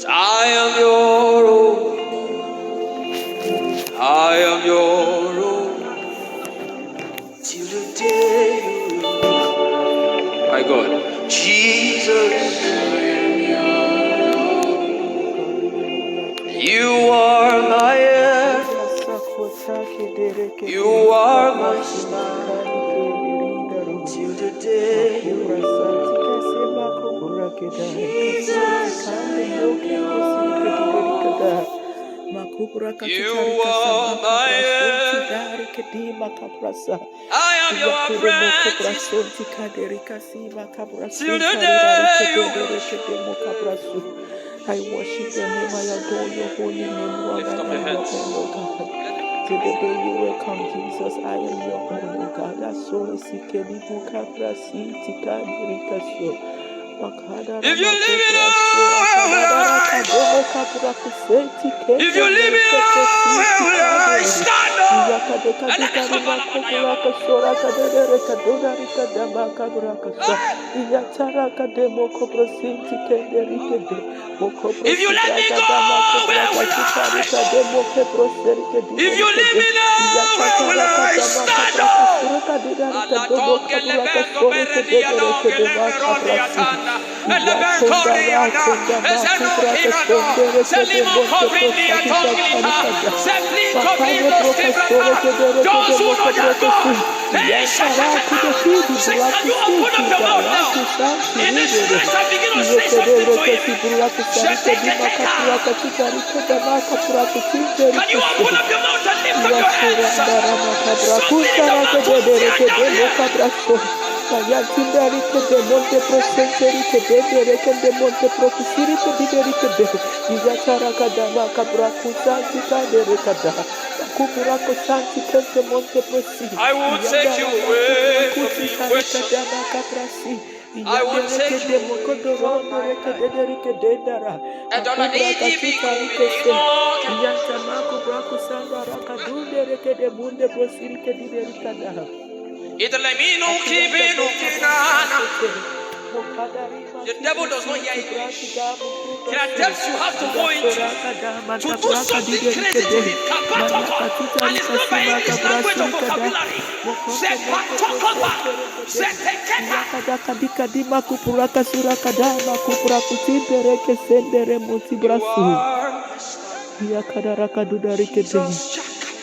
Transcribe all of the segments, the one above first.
I am your own. I am your own. Till the day you rule. My God, Jesus, you are my end. You are my smile. Till the day you rule. Jesus, I am your own. You are my end. I am your apprentice. Till the day you worship. I worship your name, I adore your holy name, Lord. Lift up your hands. To the day you will come, Jesus, I am your own, O God. If you leave me now, where will I go? If you leave me now, where will I stand up? If you let me go, where will I go? If you leave me now, where will I stand up? Those who know their God, they shall you open up your mouth now. In this place, I begin to say something to him. Can you open up your mouth and lift up your hands? I will take you away from the equation. I will take you from my life. And on an the devil does not hear English. There are depths you have to go into to do something crazy to him. And it's not by English language or vocabulary.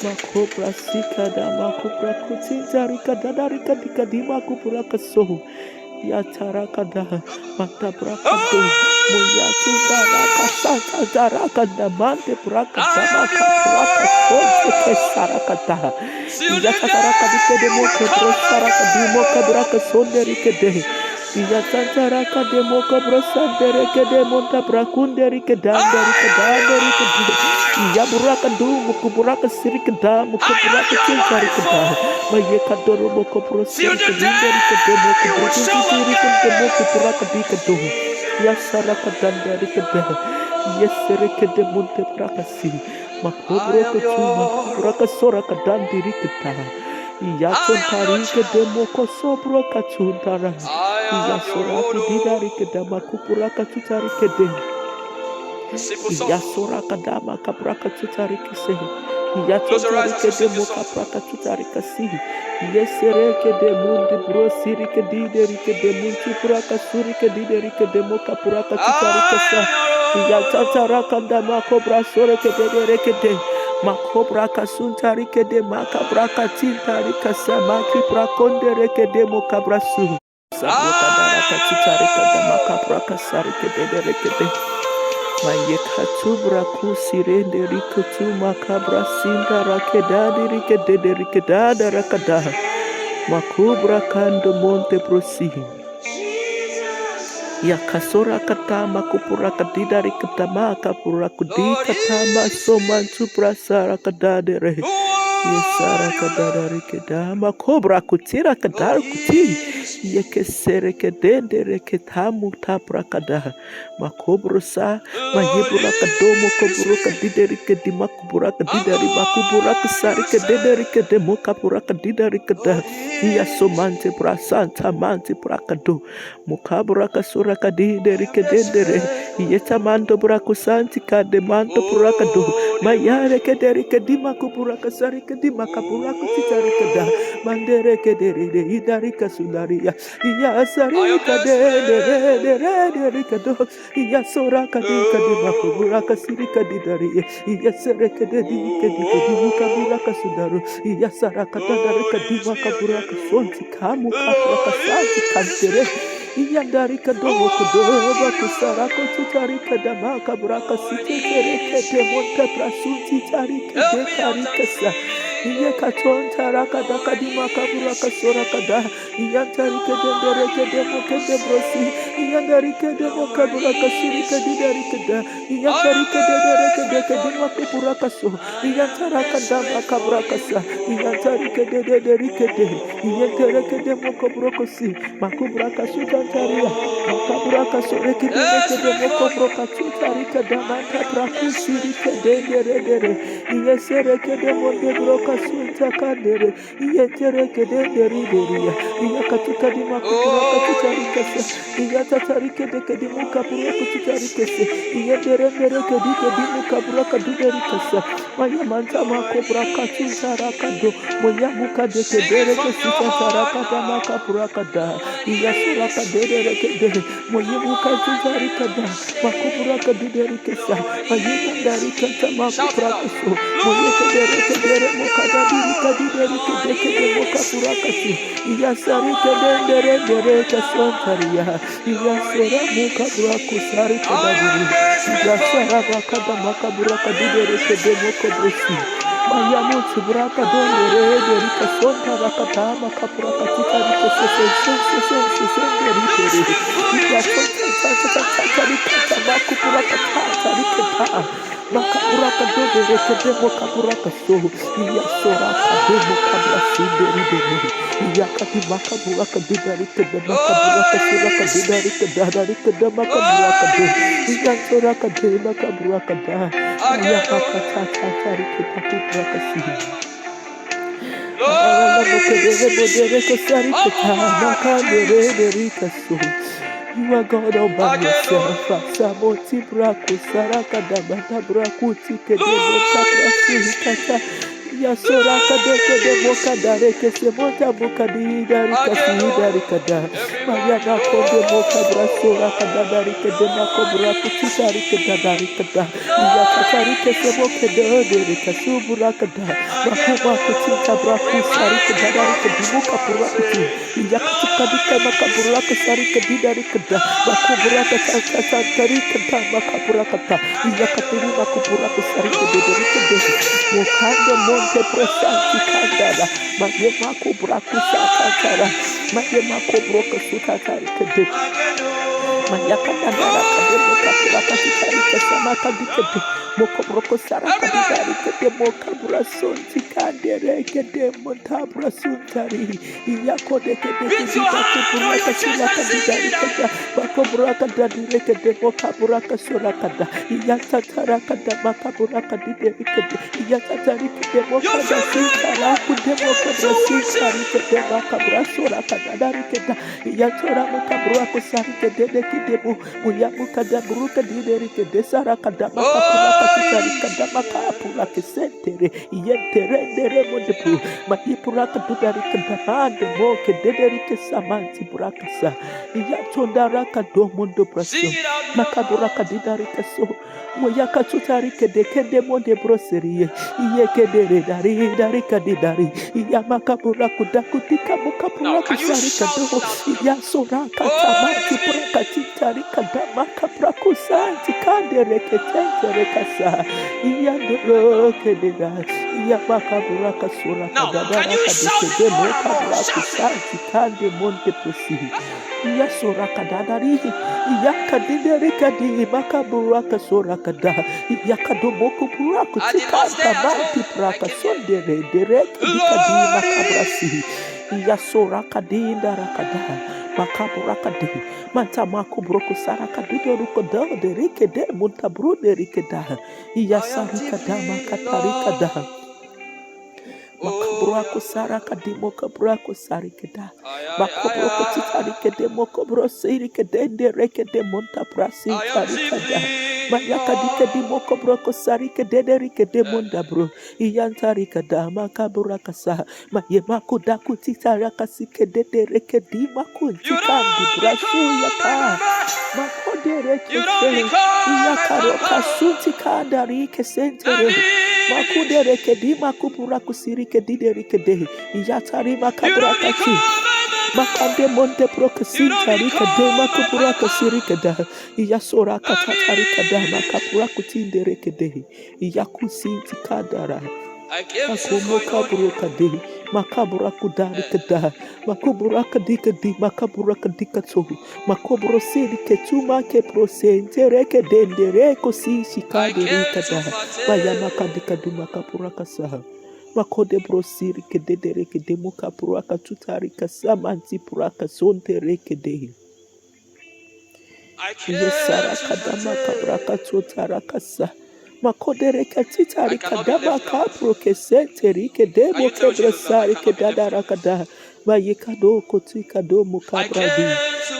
Makopra sikada makopra kutinta rikada rikadika dima kupura kaso yatarakada matabrakado moyatu daraka sata daraka damante prakada makapuraka sonte kesarakada yatarakada dike mokopro saraka dimo kabraka sonde rikede yataraka demo kabro sandere kede monta brakunde rikeda rikede Yaburaka do Mukuburaka Sirikada, Mukuburaka Tinkarikada, Mayekadoro Mokopro Sirikadindarika Demo Kuburaka Dikado, Yasaraka Dandarikada, Yeserika de Monte Prakasi, Makobroka Tuma, Buraka Soraka Dandirikada, Yatontarika de Mokosobro Katuntara, Yasoraka Didarikada, Makupuraka Tutarikade. Yasura kadama kapraka tutarika se. Yatorike de moka praka tutarika si. Yesereke de mundi bro sirike diderike de munti praka surike diderike de moka praka tutarika sa. Yatatara kadama kobra soreke de de. Makobra kasuntarike de makabraka tintarika sa maki prakonde reke de moka brasu. Saboka daraka tutarika de makabraka sarike de. Mayekatubra kusirende rikutu makabra sinda rakedadi rikedede rikedada rakada makubra kando monte prosi yakasora katama kupura kadida rikatama kapura kudi katama somantu prasara kadade Yesara kadara rikeda makobra kutira kadar kuti Yekesere kedendere ketamu taprakada. Makobrosa. Mayeburaka domo koburuka diderike dimakuburaka didari makuburaka sarike dederike demokapuraka didarike da. Yasomante brasanta mante prakado. Mukaburaka suraka diderike dendere. Yetamando brakusanti kademanto purakado. Mayare kederike dimakuburaka sarike dimakaburaka titarike da. Mandere kederide idarika sudaria. Yasarika dederike do. Yasoraka dikadima kuburaka sirika didari. Yasareke dedikadika buraka sudaru. Yasaraka dadarika dima kaburaka sonti kamu kaburaka santi kantere. Yandarika domo kudoba kusarako tutarika damaka buraka sitereke demonte prasunti tarika dekarika sa. Yekaton taraka dakadima kaburaka soraka da. Yantarika dendereke demoke debrosi. Yandarika demoka buraka sirika didarika da. Yantarika dendereke dekadima kaburaka so. Yantaraka dama kaburaka sa. Yantarika dederike de. Yantarika demoka buraka si. Makuburaka sutantaria. Makaburaka soreke dereke demoko buraka tutarika damanta prakusirika dendere. Yesereke demonde buraka suntakandere. Yetereke denderideria. Yakatika dima kuburaka tutarika sa. Yatatarike deke dimuka buraka tutarika sa. Yetereke dike dimuka buraka duderika sa. Mayamanta makuburaka tutaraka do. Moyamuka deke dereke sutantaraka damaka buraka da. Yasuraka dereke de. Moyamuka tutarika da. Makuburaka duderika sa. Mayamandarika tamakuburaka so. Moyeke dereke dere mokada dirika diderike deke demoka buraka so. Yasarika dendere kasontaria. Yasura muka buraka sarika dadiri. Yasara bakada makaburaka diderike demoko brosi. Mayamuti buraka dondere derika sonta rakata makapuraka tikarika sesendere. Yasonta makapuraka tatarika. Makapuraka dondere demoka buraka so. Yasoraka demoka brasi deri. Yakati makaburaka didarika demakaburaka suraka didarika dadarika demakaburaka do. Yansoraka demakaburaka da. Ayakaka tatarika takuburaka si. You are God all by yourself. Samoti braku saraka damata braku tike demota braku. Yasoraka deke demoka dareke semota boka didarika sidarika da. Mayana konde moka brasoraka dadarika demako braku titarika dadarika da. Yakatarika semoke derika suburaka da. Makuma kutinta braku sarika dadarika dimuka buraku ti. Yakatika dika makaburaka sarika didarika da. Makuburaka tarika da makaburaka da. Yakatiri makuburaka sarika didarika da. Mokando monte prosanti kandada. Mayema kubraku sakatara. Mayema kubroka sukatarika de. Mayakata naraka de mokaburaka titarika samakadika de. Mokobroko saraka didarika de mokabura sonti kandereke de montabura suntari. Iyakodeke de kizika kuburaka silaka didarika da. Makoburaka dadireke de mokaburaka surakada. Iyatataraka da makaburaka didarika de. Iyatatarika de mokabura sintaraku de mokabura sintarika de makabura surakada darika da. Iyatora mokaburaka sarika de kidemu. Muyamuka da buruka didarika de saraka da makabura titarika makapuraka sentere yentere mondepu mahipuraka dudarika damande moke dederika samanti buraka sa yatondaraka domondo braso makaburaka didarika so moyaka tutarika dekende monde broseriye yekedere darika didari yamakapuraka dakutika mukapuraka sarika do yasoraka tamati puraka titarika damakapuraka santi kandereke tentere kasa yandoro kededa yamakaburaka suraka dadaraka dekede mokaburaka santi kande monte posi yasoraka dadari yakadiderika di makaburaka suraka da yakadomoko buraka tikanta manti praka sondere dereke dikadi makabrasi Yasora kadinda rakada. Makabu rakadi. Manta makubroko sarakadudo rukoda. Derike de muntabru derikeda. Yasarikada makatarikada. Makabrako sarakadi mokabrako sarikeda. Makobroko titarikede mokobro sirikede nderekede monta prasi tarikada. Mayakadika di mokobroko sarikede derikede mondabro. Iyantarikada makaburakasa. Mayemakudaku titarakasike derekedi makuntikandi brashu yaka. Makodereke se. Iyakaroka suntikanda rike sentere. Makudereke di makupuraku sirike diderike de. Iyatari makabrakachi. Makande monte prokasinta rika de makupuraka sirika da. Iyasora katatarika da makapuraku tindereke de. Iyakusinti kadara. Makumokaburuka de. Makaburaku darika da. Makuburaka dika di makaburaka dika to. Makobro sirike tuma ke prosente reke dendereko si shikade rika da. Mayamaka dika du makapuraka saha. Makode brosiri ke dedereke de muka puraka tutarika samanti puraka sonte reke de. Yesara kadama kabraka tutaraka sa. Makode reke titarika dama kapro ke sente rike de moke brosari ke dadaraka da. Mayekado kotika do mukabradi.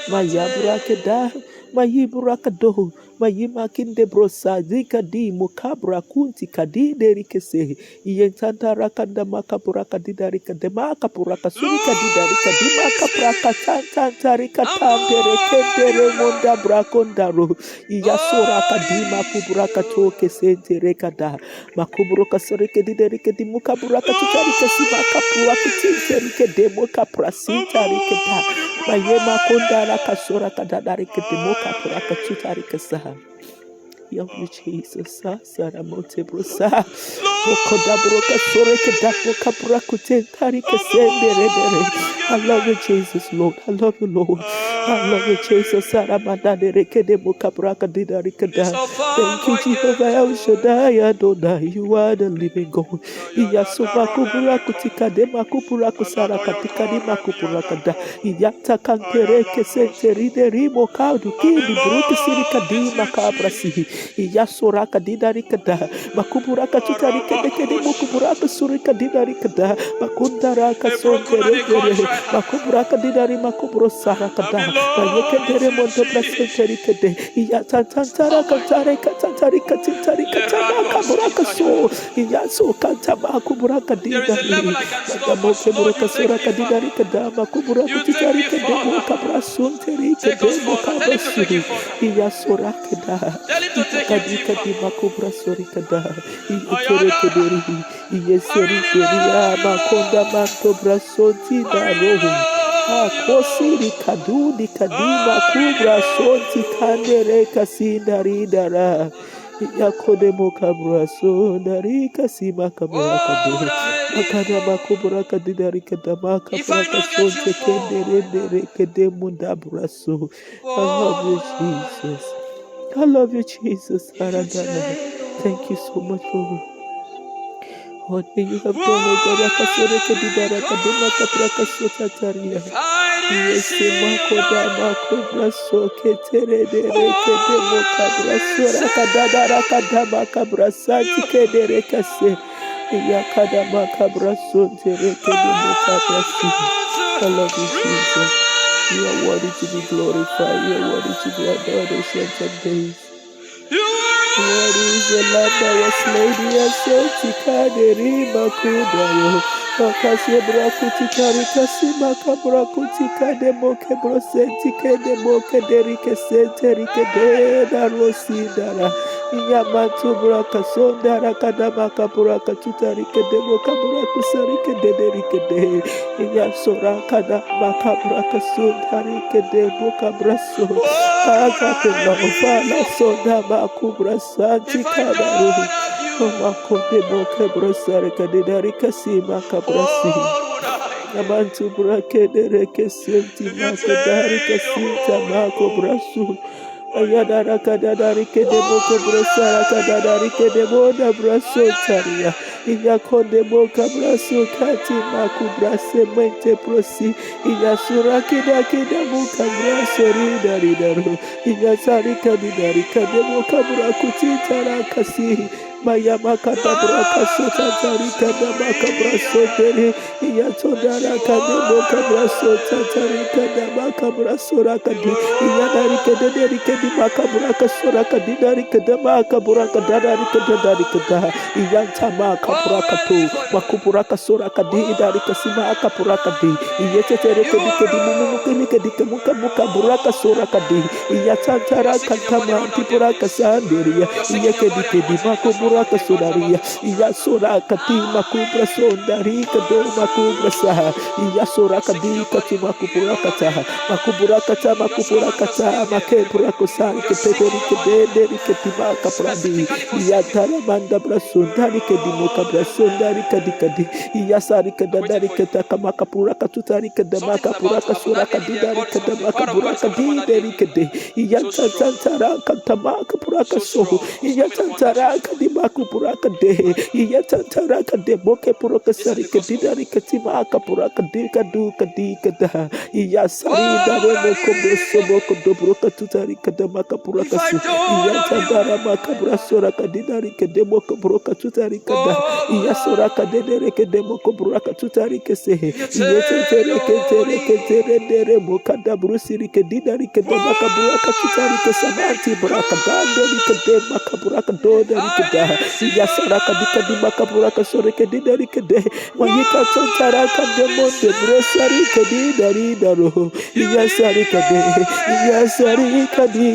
Mayabra ke da. Mayibra kado. Mayimakinde brosa zika di mukabra kunti kadi derikese yentanta rakanda makapura kadida rikade makapura kasurika didarika di makapura katanta rika tante rekende monda brakondaro yasura kadima kubura katoke sente rekada makubura kasurika didarika di mukabura katutarika si makapura kutinte rikede mukapura sinta rikeda mayema kondara kasura kadadarika di mukapura katutarika saha. Love you, Jesus. Saramote brosa. Okodabroka soreke dapoka brakute tarika sende redere. I love you, Jesus, Lord. I love you, Lord. I love you, Jesus. Saramanda dereke deboka braka didarika da. Thank you, Jehovah El Shaddai Adonai. You are the living God. Iyasuma kuburaku tika de makupuraku sarakatika di makupuraka da. Iyata kantereke sente rideri mokaudu kindi bruki sirika di makabrasi. Iyasuraka didarika da. Makuburaka tutarika deke de mokuburaka surika didarika da. Makundaraka sonte redere. Makuburaka didari makuburo saraka da. Mayeke dere monte plasenterika de. Iyatantantara kantare katantarika tintarika tanaka buraka so. Iyaso kantama kuburaka didari. Makamoke buraka suraka didarika da. Makuburaka titarika de mokabra sonterika de mokabasu. Iyasuraka da. Itakadika di makubra sorika da. Iyakereke deri. Iyeserike ria makonda makobra sonti da roho. Akosiri kadudi kadima kubra sonti kandere kasinda ridara. Yakode mokabra sondari kasima kabra kado. Makada makubra kadidari kadama kabra kasonte kendere dere kede mundabra so. I love you, Jesus. I love you, Jesus. Aradana. Thank you so much for what you have done, oh God. Akasoreke didaraka demaka prakasota taria. Yese makoda makobra soke tere dereke demoka brasora kadadaraka damaka brasati kedereka se. Yakada makabra sonte reke demoka brasi. I love you, Jesus. You are worthy to be glorified. You are worthy to be adored, ancient of days. What is the lamb that was slain? Yes, so tikaderi makudayo. Makasie brakuti karikasi makabrakuti kade moke brosenti kede moke derike senterike de darosindara. Iyamatu braka sondara kadamaka braka tutarike de moka braku sarike de derike de. Iyasora kadamaka braka sondarike de moka braso. Agape love sonda makubra santi kadaru. Makonde moke brosare kadidari kasi makabrasi. Yamantu brake dereke senti makadari kasinta makobrasu. Ayadara kadadari kede moke brosara kadadari kede moda braso taria. Iyakonde moka braso kati makubrase mente prosi. Iyasura kida kida moka braso rida ro. Iyasari kadidari kade moka brakuti tarakasi. Maya makata braka sota tari kada maka braso tere. Iyatodara kade moka braso tatari kada maka braso rakadi. Iyadari kade deri kadi maka braka sora kadi dari kada maka braka dadari kada dari kada. Iyanta maka braka to makupuraka sora kadi dari kasima aka braka di. Iyete tere kadi kadi mumu kadi muka muka braka sora kadi. Iyatantara kantama antipuraka sanderia. Iyakedi kedi makuburaka sodaria. Iyasora kati makubra sondari kado makubra saha. Iyasora kadi kati makupuraka taha. Makupuraka ta makupuraka ta makepuraka sari ketekeri kedenderi ketimaka pradi. Iyatara manda brasondari kedi muka brasondari kadi kadi. Iyasari kedandari ketaka makapuraka tutari kedamaka puraka sora kadi dari kedamaka puraka di dari kede. Iyatantara kantamaka puraka sohu. Iyatantara kadimaku puraka de. Iyatantara kadeboke puraka sari kedidari ketimaka puraka di kadu kadi kada. Iyasari dare moko broso moko dobroka tutari kadamaka puraka su. Iyatantara maka brasora kadidari kedemoko puraka tutari kada. Iyasora kadedere kedemoko puraka tutari kesehe. Iyetentere ketere dere mokada brusiri kedidari kedamaka puraka tutari kesamanti braka danderi kedemaka puraka doderi kedah. Iyasara kadikadi maka puraka sore kedidari kede. Mayika tantara kademonde brosari kedidari daro. Iyasari kade. Iyasari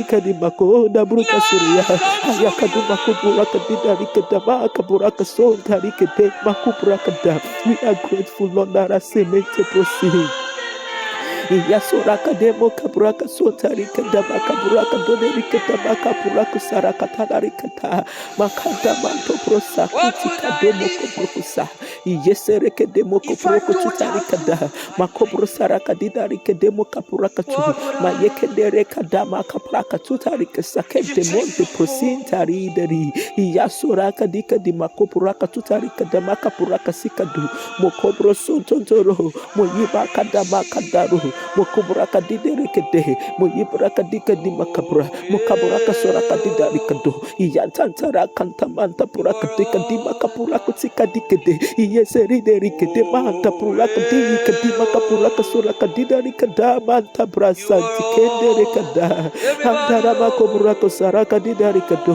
kadi mako da bruka surya. Ayakadu mako puraka didari kedamaka puraka sondari kede mako puraka da. We are grateful, Lord, that I say make to proceed. Iyasora kademo kaburaka sotari kadama kaburaka doderi kadama kaburaka saraka tadari kata makanda manto prosa kuti kademo koprokusa. Iyesere kademo koproku tutari kada makobro saraka didari kademo kapuraka tu mayekendere kadama kapraka tutari kasakede monte prosintari dari. Iyasora kadika di makopuraka tutari kadama kapuraka sikadu mokobro sontontoro moyiba kadama kadaru Mokuburaka didere kede, moyiburaka dikadi makabura, mokaburaka soraka didari kado, iyantantara kantamanta puraka dikadi makapuraka tsikadi kede, iyeseri deri kede manta puraka dikadi makapuraka soraka didari kada manta brasa tikendere kada, antara makoburaka saraka didari kado,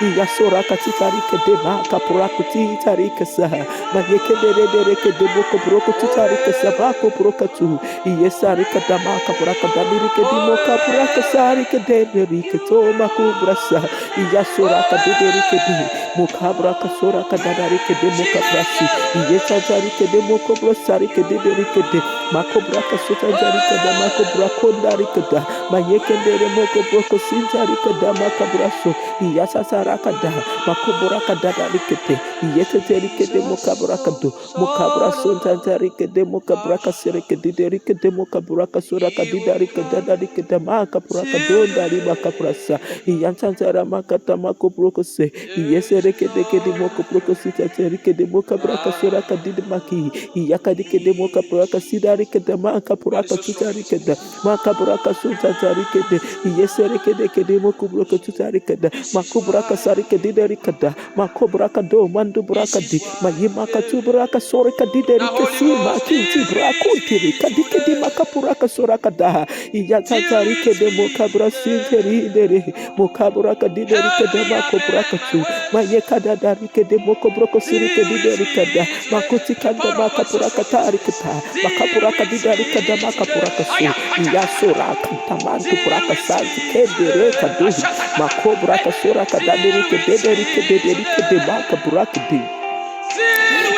iyasoraka titari kede makapuraka titari kasa, mayekendere dere kede mokoburaka titari kasa makopuraka tu, iyesari kadama kapuraka damiri kedimo kapuraka sari kederi ketoma kubrasa iyasura kaderi kedi mukabra kasura kadari kedimo kaprasi iyesari kedimo kobrasari kederi kede makobra kasuta jari kadama kobra kondari kada mayekendere mokobra sintari kadama kabraso iyasasara kada makobra kadari kede iyeteteri kedimo kabra kado mukabra sunta jari kedimo kabra kasere kederi kedimo buraka sura kadidari kadadari kadamaka puraka dondari maka prasa iyantantara makata mako prokose iyesere kede kede moko prokose tateri kede moka buraka sura kadidi maki iyakadi kede moka puraka sidari kadamaka puraka tutari kede maka buraka sura tari kede iyesere kede kede moko buraka tutari kede mako buraka sari kadidari kada mako buraka do mandu buraka di mayimaka tu buraka sura kadidari kasi makinti buraka tiri kadikedi maka puraka soraka daha iyatatari kede mokabra sinteri dere mokabra kadideri kede makopuraka tu mayekada dari kede mokobroko siri kede kada makuti kanda makapuraka tari kata makapuraka dideri kede makapuraka su iyasora kantamantu puraka santi kede kadu makobraka soraka daderi kede makapuraka di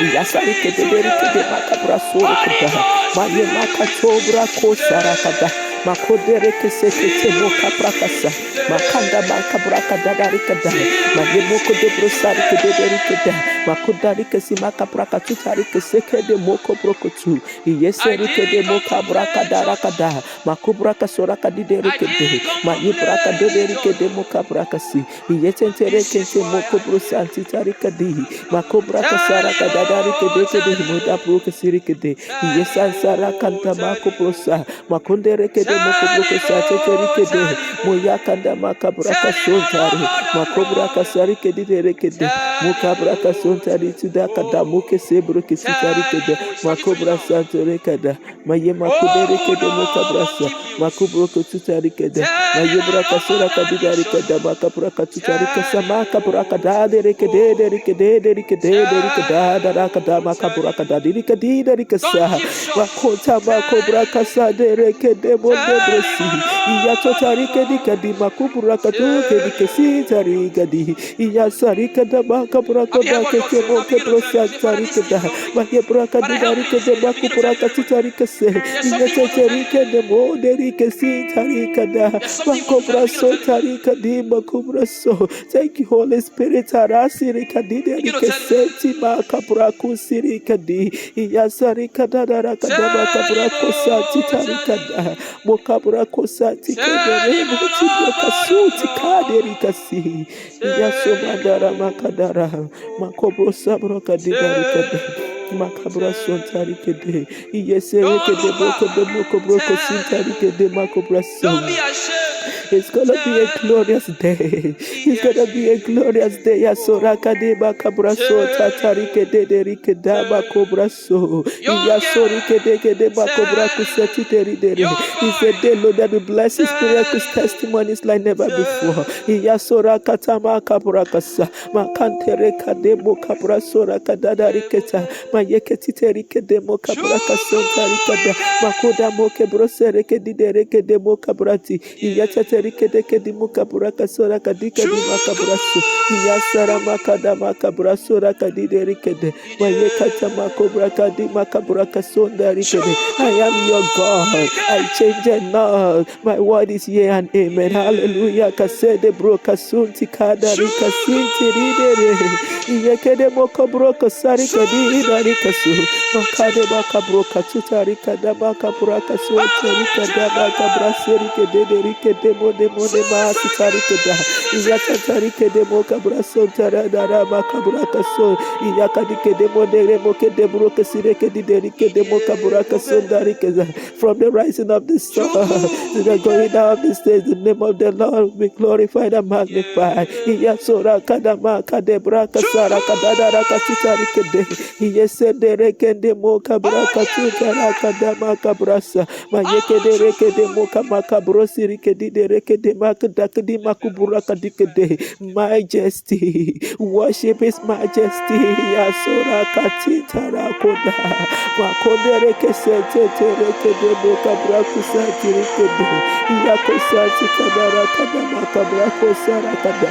Yasari kederi kede makabra sura kada maye makatobra ko sarakada Makodere kesekete moka prakasa. Makanda makabraka dadarikada. Magemoko de brosari kederikada. Makudari kesimaka praka tutari keseke de moko brokotu. Yeseri kede moka braka darakada. Makubraka soraka diderikede. Mayibraka dederikede moka brakasi. Yetentere kente moko brosanti tarikadi. Makubraka saraka dadarikede kede moda brokasirikede. Yesan sarakanta mako brosa. Makundere kede moko brokosa teterikede. Moyakanda makabraka sontari. Makubraka sarikede derekede. Mukabraka sontari tudakada muke sebro kisitari kede. Makobra santore kada. Maye makudere kede mukabrasa. Makubroko tutari kede. Maye braka sora kadidari kede. Makabraka tutari kasa makabraka dadere kede derikede derikede derikeda darakada makabraka dadirikadi derikasa. Makota makobraka sadere kede bonde brosi. Iya totari kede kadi makubraka tu kede kisitari kadi. Iya sari kada makabraka bakeke moke brosa tari kada. Maye braka didari kede makubraka tutari kase. Iya totari kede moderi kisitari kada. Makobra so tari kadi makobra so. Thank you, Holy Spirit. Arasiri kadi deri keseti makabraku siri kadi. Iya sari kada dara kada makabraku sati tari kada. Mokabraku sati kede mochi brokasuti kaderi kasi. Iya somadara makadara. Makobro sabro kadi dari kada. Makabra sontari kede. Iya sere kede boko broko sintari kede makobra so. It's gonna be a glorious day. It's gonna be a glorious day. Yasoraka de bakabraso tatarike de derike daba kobraso. Yasorike de bakobraku setiteri dere. It's a day, Lord, that will bless His miracles, testimonies like never before. Yasoraka tama kabrakasa. Makantere kademo kabrasora kadadariketa. Mayeketiterike demo kabrakaso tarikada. Makoda moke brosereke didereke demo kabrati. Rike de mukaburaka sora kadika di makabraso. Yasara makada makabraso raka di rikede. Mayekata makobraka di makaburaka sonda rikede. I am your God. I change it not. My word is yea and amen. Hallelujah. Kasede broka sunti kada rika sinti ridere. Yekede mokobroka sari kadi rikasu. Makade makabroka tutarika da makaburaka sonti rikada makabrase rikede rikede de ba sitarike da iyata tarike de moka braso taradara makabraka so iyaka dike de modere moke de broke sireke di derike de moka braka so darike da. From the rising of the sun to the going down of the stage, the name of the Lord be glorified and magnified. Iyasora kadama kade braka sara kadadara kasitarike de iyese de reke de moka braka tutara kadama kabrasa mayeke de reke de moka makabrosi rike di dereke de makadakadi makuburaka dikede. Majesty, worship His majesty. Yasora katitara koda makodere kesete tereke de boka braku satirike de yakosati kadara kada makabrako sara kada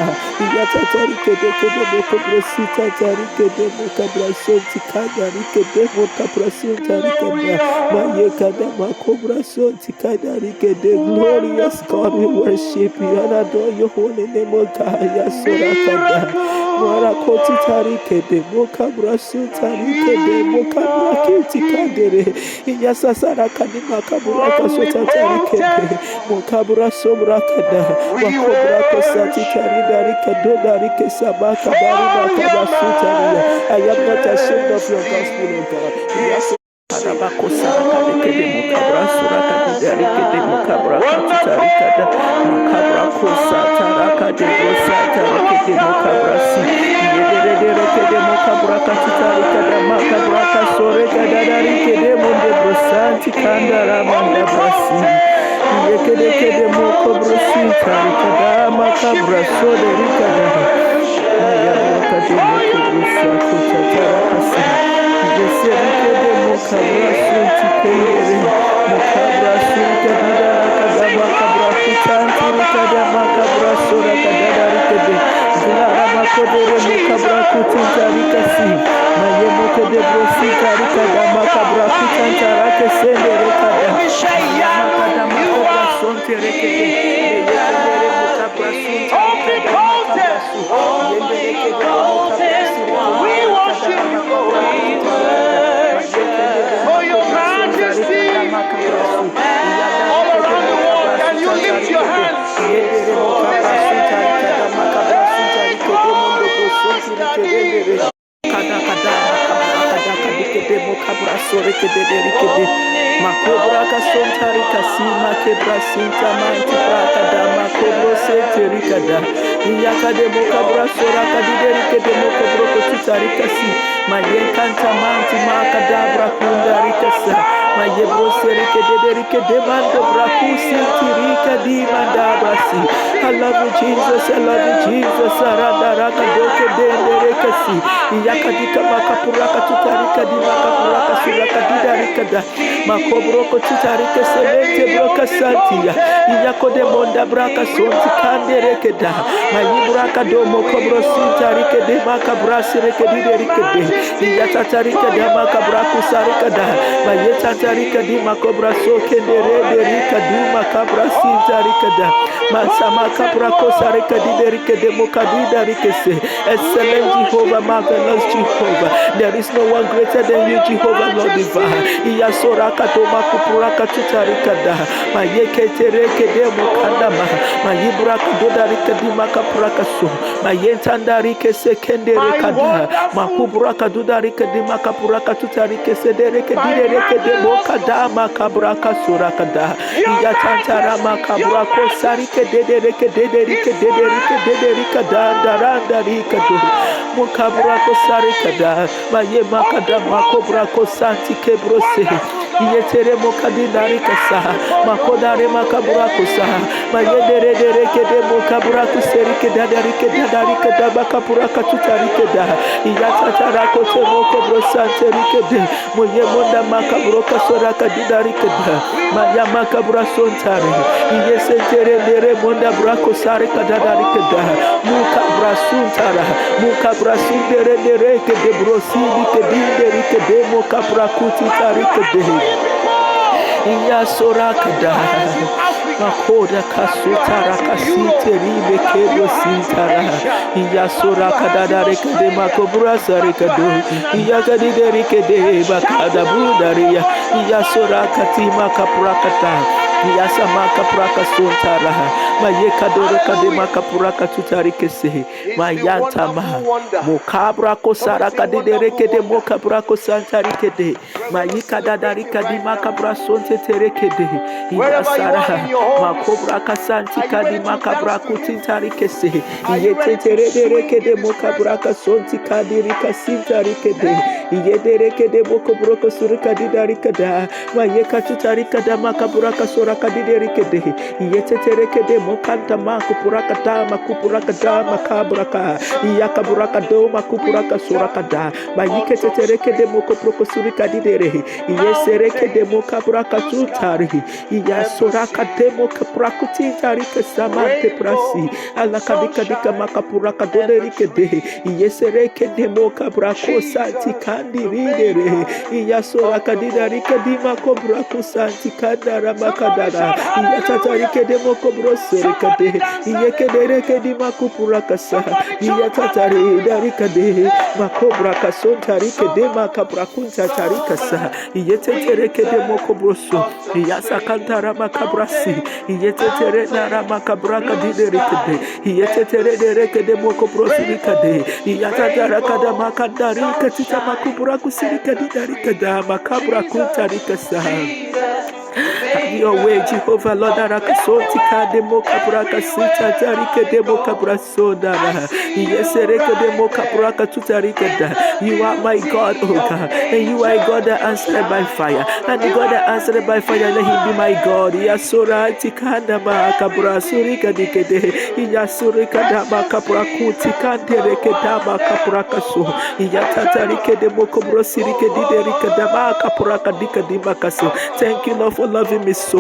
yatatarike de kede boko brosita tarike de boka brasoti kada rike de boka brasota rike de mayekada makobraso tikada rike de. Glorious God, we worship you and adore your holy name, O God. Yasorakada. Marakoti tarike de moka brasu tarike de moka brakiti kadere. Yasasara kadi makaburaka sota tarike de moka braso brakada. Makobrako sati taridarike do darike sabaka bari makabrasu taria. I am not ashamed of your gospel, O God. Arabakosa kadeke mukabraso rakadike de mukabraka tarikada makabrakosa taraka de brosa tarike de mukabrasi yedereke de mukabraka tarikada makabraka sore kadarike de monde brosanti kandara manda brasi yekede de mukabrosi tarikada makabraso de rikada ya rakade mukabrosa tarakasa yeserike de mukabraso tikere mukabraso kadara kadama kabraso tantiri kadama kabraso rakadara rikede zara makode Yendere mukabra kutintarika si. Mayemo kede brosintarika da makabra kutantarake sendere kada. Makada makabra sontere kede. Yendere mukabra suntarika da makabra su. Yendere kede mukabra sirika. We worship you, for your majesty. All around the world, can you lift your hands? Makobra kasontari kasima kebra sinta manti praka da makobro senteri kada iyaka de mokabra sora kadideri kede mokobro kutari kasi mayen kanta manti makadabra kundari kasa mayebro seri kede kede mando braku senteri kadi mandabasi. I love you Jesus, I love you Jesus. Sarada raka doke dendere kasi iyaka dika makapuraka tutari kadi makapuraka suraka didari kada makobro tutari keselete broka santia iyako de monda braka sonti kandere keda mayibraka do mokobro sintari kede makabrasi rekedi kede iyatari kede makabraku sari kada mayetari kede makobra so kendere derika du makabra sintari kada masama kabrako sari kede kede mokadida rikese. Excellent Jehovah, marvelous Jehovah, there is no one greater than you, Jehovah Lord divine. Iyasora katoma kupuraka tutarikada mayeketereke de mukandama mayibraka dodarika dimaka purakasu mayentandarike sekendere kada makubraka dodarika dimaka puraka tutarike sedereke direke de mokada makabraka surakada iyatantara makabrako sarike dedereke dederika dandarandarika do mukabrako sarikada mayemakada makobrako santi kebrose yetere mokadinari kasa makodare makaburako sa mayedere kede mokaburako serike dadari keda bakapuraka tutarike da iyatara kote mokobro santerike de moye monda makaburoka soraka didari keda maya makabura sontare iyesentere dere monda brako sarika dadari keda mukabra suntara mukabra sundere kede brosidi kedinderi kede mokabra kutarike de Iya sorakada makoda kasutara kasiteri bekebo sintara iya sorakada darekade makobura sarekado iya kadideri kede bakada budaria iya sorakati makaprakata iya samaka praka suntara mayekadore kade makapuraka tutarikese mayantama mokabra kosara kadidere kede mokabra kosantarikede mayikada darikadi makabra sonte terekede iyasara makobra kasanti kadi makabra kutintarikese iyetetere kede mokabra kasonti kadi rikasintarikede iyedere kede mokobro kosurikadi darikada mayekatutarikada makabra kasora kadidere kede iyetetere kede mokanta makupuraka ta makupuraka da makabraka iyakaburaka do makupuraka surakada mayiketetere de mokoproko surikadi dere iyesereke de mokabraka tutari iyasoraka de mokabraka tutari kesamante prasi alakadika dika makapuraka dolerike de iyesereke de mokabrako santi kandiri dere iyasoraka didarike di makobrako santi kandara makadara iyatatarike de mokobro serikade iyekedere di makupura kasa iyatatari darikade makobra kasontari kede makabrakunta tarikasa iyetetere kede mokobroso iyasakantara makabrasi iyetetere nara makabraka diderikade iyetetere derekede mokobrosi rikade iyatatara kada makandari katita makubura kusirikade darikada makabrakunta rikasa. Have your way, Jehovah, Lord, Arakasontika de Mokabraka Sita Tarika de Mokabrasodara. Yes, Ereka de Mokabraka Tutarika. You are my God, oh God, and you are a God that answered by fire. And the God that answered by fire, let him be my God. Yasura Tikanda Makabrasurika Dikede. Yasurika Dama Kaprakuti Kantereke Dama Kaprakaso. Yatatarike de Mokobrosirike Diderika Dama Kapraka Dika Dimakaso. Thank you, Lord, for loving me so.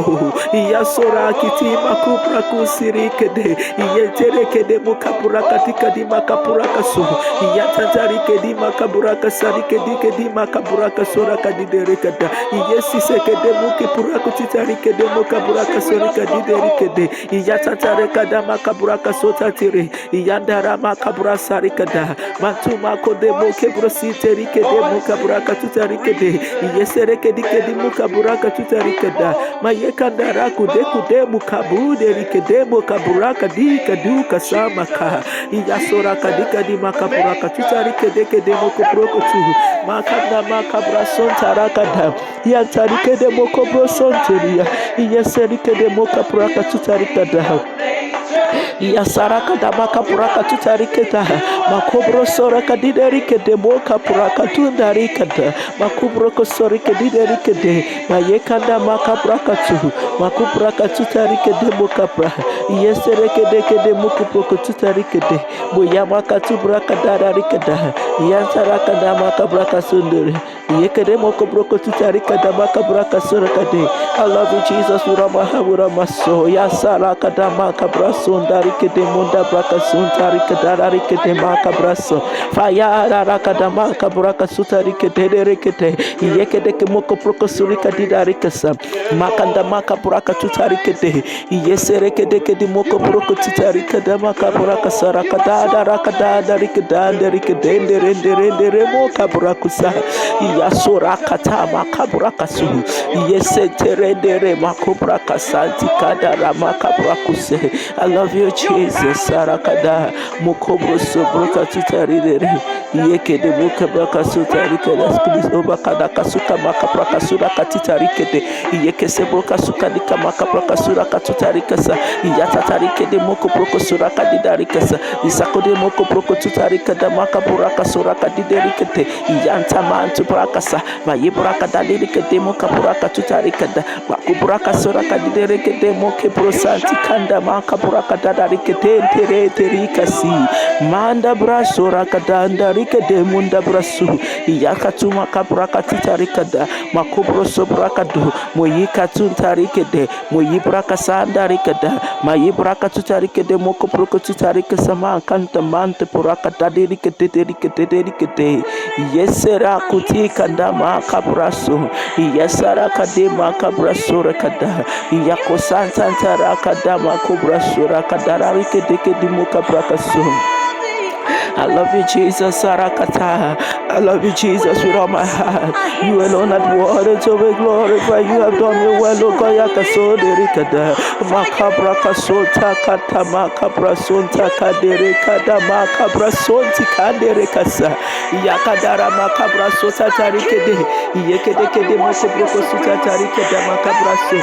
Yasora kiti makupra kusirikede. Yeterekede mukapuraka tikadi makapuraka so. Yatatarikedi makaburaka sarikedi makaburaka soraka diderekada. Yesisekede mukipuraka titarikede mukaburaka sorika diderekede. Yatatarekada makaburaka sotatire. Yandara makabura sarikada. Matuma kode mukebrositerikede mukaburaka tutarikede. Yeserekedi mukaburaka tutarikada. Mayekandara kude mukabude rikede mukaburaka dikaduka samaka. Yasoraka dikadi makaburaka tutarikede mukoproko tu. Makanda makabra sontarakada. Yantarikede mukobro sonteria. Yeserikede mukaburaka tutarikada. Yasaraka da makapuraka tutariketa makobro soraka diderikede moka puraka tundarikada makubro sorike diderikede mayekanda makapuraka tu makupuraka tutarikede mokapra yeserekede kede mokupro tutarikede boyamaka tubraka dararikada yansaraka da makabraka sundere yekede mokobro tutarikada makabraka sorakade. I love you, Jesus, with all my heart, with all my soul. Yasaraka da makabra sondari kede munda braka suntari kadari kede makabraso faya raka makabraka sutari kede rekete yekede ke moko proko surika didari kasa makanda makabraka tutari kede yesere kede kede moko proko tutari kede makabraka saraka dada raka dada rikeda ndere ndere mokabraka sa yasora kata makabraka su yesetere ndere makabraka santi kadara makabraka se. I love you, Jesus. Sarakada mukobro sobroka tutaridere yekede mukabaka sutarikada sklis obakada kasuka makapraka suraka titarikede yekese broka sukadika makapraka suraka tutarikasa yatatarikede mukoproko suraka didarikasa isakode mukoproko tutarikada makapraka suraka diderikete yantamantu prakasa mayibraka dalirikede mukapraka tutarikada makubraka suraka diderikede mukebro santi kanda makapuraka dadarikete terikasi manda braso rakadanda rikede munda brasu yakatuma kapuraka titarikada makubro sobrakadu moyikatun tarikede moyibraka sanda rikada mayibraka tutarikede mokoproko titarikasa makanta mante puraka dadirikete yesera kutikanda makabraso yesara kade makabraso rakada yakosanta rakada makubra sura kadara deke dimuka brakaso. I love you, Jesus, Sarakata. I love you, Jesus, with all my heart. You alone are worthy to be glorified. You have done me well, O God. Yakaso derikada makabra kasota kata makabra sonta kadere kada makabra sonti kadere kasa yakadara makabra sota tarikede yekede kede mokobro sota tarikede makabra so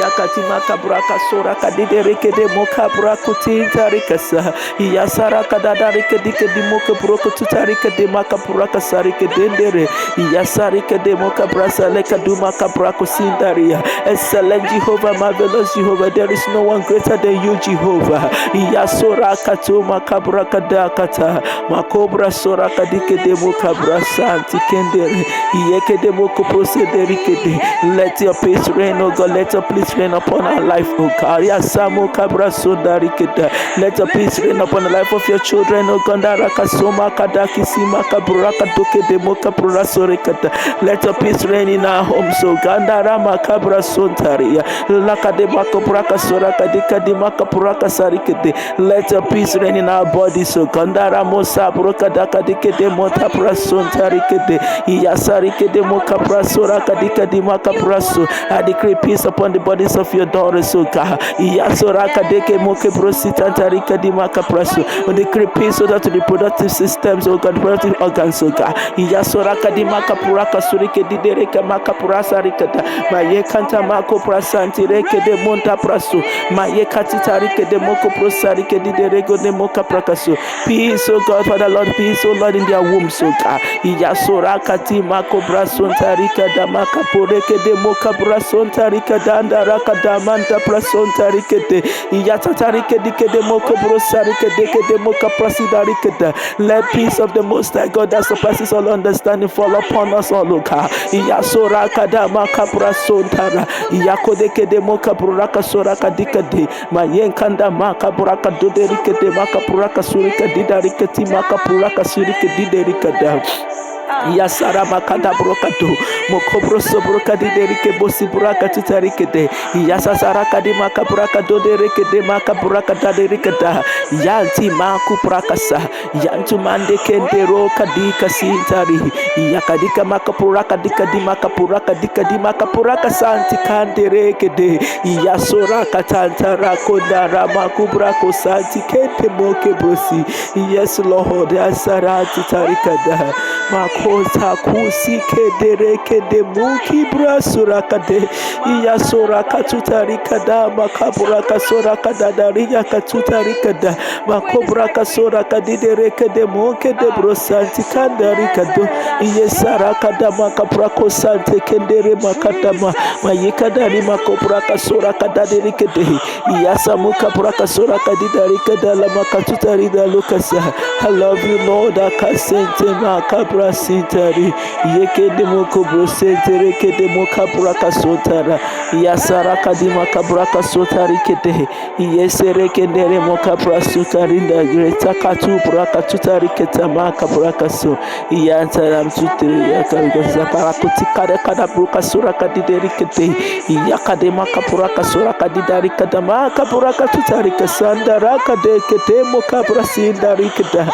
yakati makabra kasora kadere kede mokabra kuti tarikasa yasara kadadari kede mokobro tutarikede makabra kasarike dendere yasarike de mokabra saleka duma kabra kosindaria. Excellent Jehovah, marvelous Jehovah, there is no one greater than you, Jehovah. Yasora katuma kabra kadakata makobra sora kadike de mokabra santi kendere yeke de mokoprosedere kede. Let your peace reign, O God. Let your peace reign upon our life, O God. Yasamo kabra sondari keda. Let your peace reign upon the life of your children, O God. Rakasoma kadaki sima kabra kadoke de mokabra sore keda. Let your peace reign in our homes, O God. Rama kabra sontaria lakade makapuraka sora kadika di makapuraka sarikede. Let your peace reign in our bodies, O Gandara mosa broka daka dike de motapra sontarikede yasarikede mokapra sora kadika di makapraso. I decree peace upon the bodies of your daughters, O God. Yasora kadeke mokebrosita tarika di makapraso. I decree peace to the reproductive systems, O God, reproductive organs, O God. Yasora kadima kapuraka surike di dereka makapurasa rikada maye kanta mako prasanti reke de monta praso maye katita rike de moko prosarike di derego de moka prakaso. Peace, O God, Father Lord, peace, O Lord, in their wombs, O God. Yasora kati mako brasonta rika da makapureke de moka brasonta rika danda raka damanta prasonta rike de yatata rike dike de moko brosarike deke de moka prasida rike da. Let peace of the Most High God that surpasses passes all understanding fall upon us all, Luka. Iyasora kadama kapra sontara. Iyakodeke de moka buraka soraka dikade. Mayenkanda maka buraka doderike de maka buraka surika didarikati maka buraka surika diderikada. Yasara makada brokado mokobro sobroka di derike bosi buraka tutarike de yasasara kadi makaburaka do derike de makaburaka da derike da yanti maku prakasa yantu mande kende roka di kasintari yakadika makapuraka dikadi makapuraka dikadi makapuraka santi kande reke de yasora katantara kondara makubrako santi kente moke bosi. Yes Lord, yasara tutarika da makota kusi kedere kede muki brasura kade iya sora katutari kada makabura kasora kada daria katutari kada makobra kasora kadidere kede muke de brosanti kandari kado iye sara kada makabra kosante kendere makatama mayikadari makobra kasora kada dere kede iya samuka bra kasora kadidari kada la makatutari da lukasa. I love you Lord, akasente makabra sintari yekede mokobro sentere kede mokabra kasotara yasara kadima kabra kasotari kede yesere kendere mokabra sotari da greta katu braka tutari ketama kabra kaso yantaram tutri yakabza parakuti kada broka sura kadideri kede yakade makabra kasura kadidari kadama kabra katutari kasandara kade kede mokabra sindari keda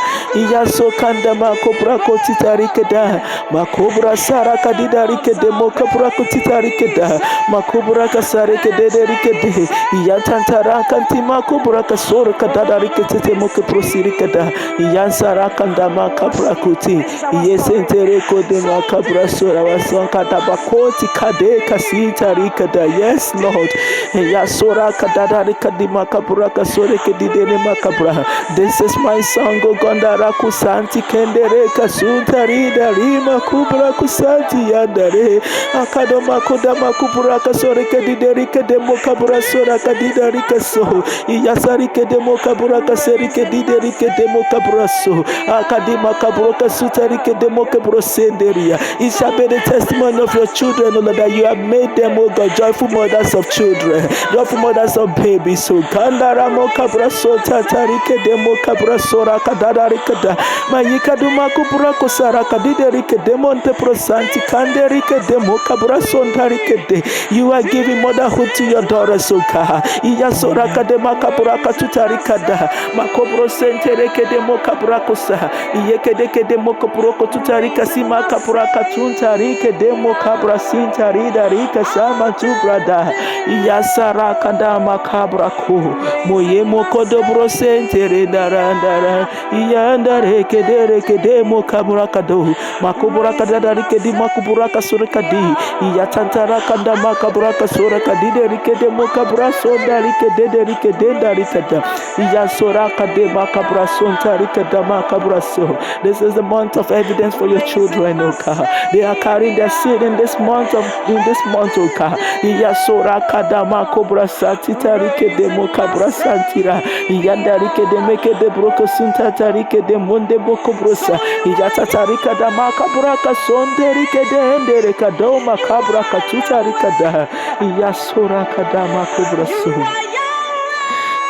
yaso kanda makobra kotitari keda makobra sara kadidari kede mokabra kotitari keda makobra kasare kede derikede yantantara kanti makobra kasora kadadari kete mokeprosiri keda yansara kanda makabra kuti yesentere kode makabra sora wasanka tabakoti kade kasitari keda. Yes Lord, yasora kadadari kadi makabra kasore kedidene makabra. This is my song, O Gondara kusanti kendere kasuntari darima kubra kusanti yandare akadoma kodama kubra kasore kedideri kedemo kabra sora kadidari kaso iyasari kedemo kabra kaseri kedideri kedemo kabra so akadima kabra kasutari kedemo kabra senderia. It shall be the testimony of your children, O Lord, that you have made them, O God, joyful mothers of children, joyful mothers of babies. So kandara mo kabra so tatari kedemo kabra sora kadadari kada mayikaduma kubra kosara kadideri kedemonte prosanti kanderi kedemo kabra sontari kede. You are giving motherhood to your daughters, O God. Iyasora kadema kabra katutari kada makobro sentere kedemo kabra kosa iyekede kedemo kabro kotutari kasima kabra katuntari kedemo kabra sintari dari kasama tu brada iyasara kada makabra ko moyemo kodobro sentere darandara iyandare kedere kedemo kabra kado makobra kadadari kedi makobra kasura kadi iyatantara kada makabra kasura kadi deri kedemo kabra sondari kedere kedendari kada iyasora kade makabra sontari kada makabra so. This is the month of evidence for your children, O God. They are carrying their seed in this month, O God. Iyasora kada makobra satitari kedemo kabra santira iyandari kedeme kede broko suntatari kede monde boko brosa iyatatari kada makabra kasonderi kede endere kado makabra katutari kada iyasora kada makobra so.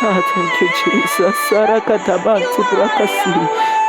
Thank you, Jesus. Sarakatabati brakasi.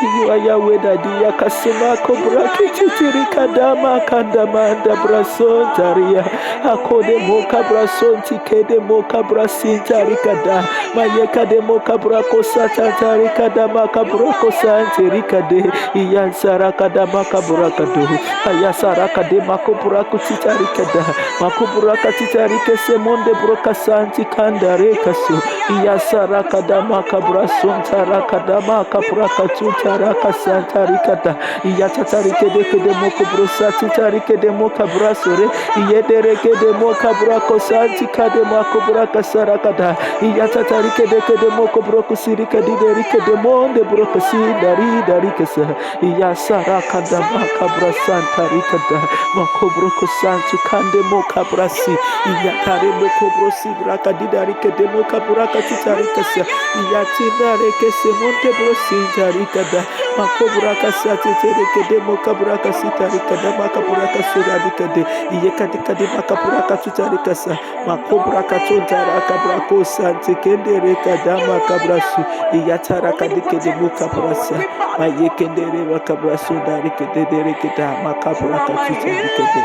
You are Yahweh Dadia Kasima Kobraki Titiri Kadama Kandamanda Brason Taria Akode Moka Brason Tikede Moka Brasin Tarikada Mayeka de Moka Brako Sata Tarikada Makabrako Santirikade Iyan Sarakada Makaburakado Ayasaraka de Makoburako Titarikada Makuburaka Titarike Semonde Broka Santi Kandare Kasu Iyasarakada Makabrason Tarakada Makabraka Taraka Santarikata Yatatarike de Mokobrosa Titarike de Mokabrasore Yedereke de Mokabrako Santika de Makobraka Sarakada Yatatarike de Mokobroko Sirika Diderike de Monde Brokasi Darikasa Yasarakada Makabra Santarikada Makobroko Santu Kande Mokabrasi Yatare Mokobrosi Braka Didarike de Mokabraka Titarikasa Yatinareke Semonte Brosintarikada da makobraka satete kede mokabraka sitarika da makabraka surarika de yekadika de makabraka tutarika sa makobraka tuntaraka brako sante kende reka da makabrasu yataraka dikede mokabrasa mayekendere makabrasu darika de dereke da makabraka tutarika de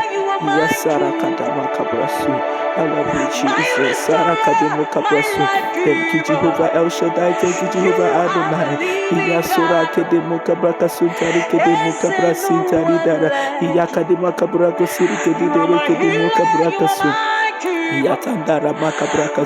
yasaraka da makabrasu. I love you, Jesus. Sarah Kademo Kaprasu. Thank you, Jehovah El Shaddai. Thank you, Jehovah Adonai. Iyasura Kedemo Kabraka Suntari Kedemo Kabrasintari Dara. Iyakadema Kabrako Siri Kedidere Kedemo Kabraka Su. Iyatandara Makabraka.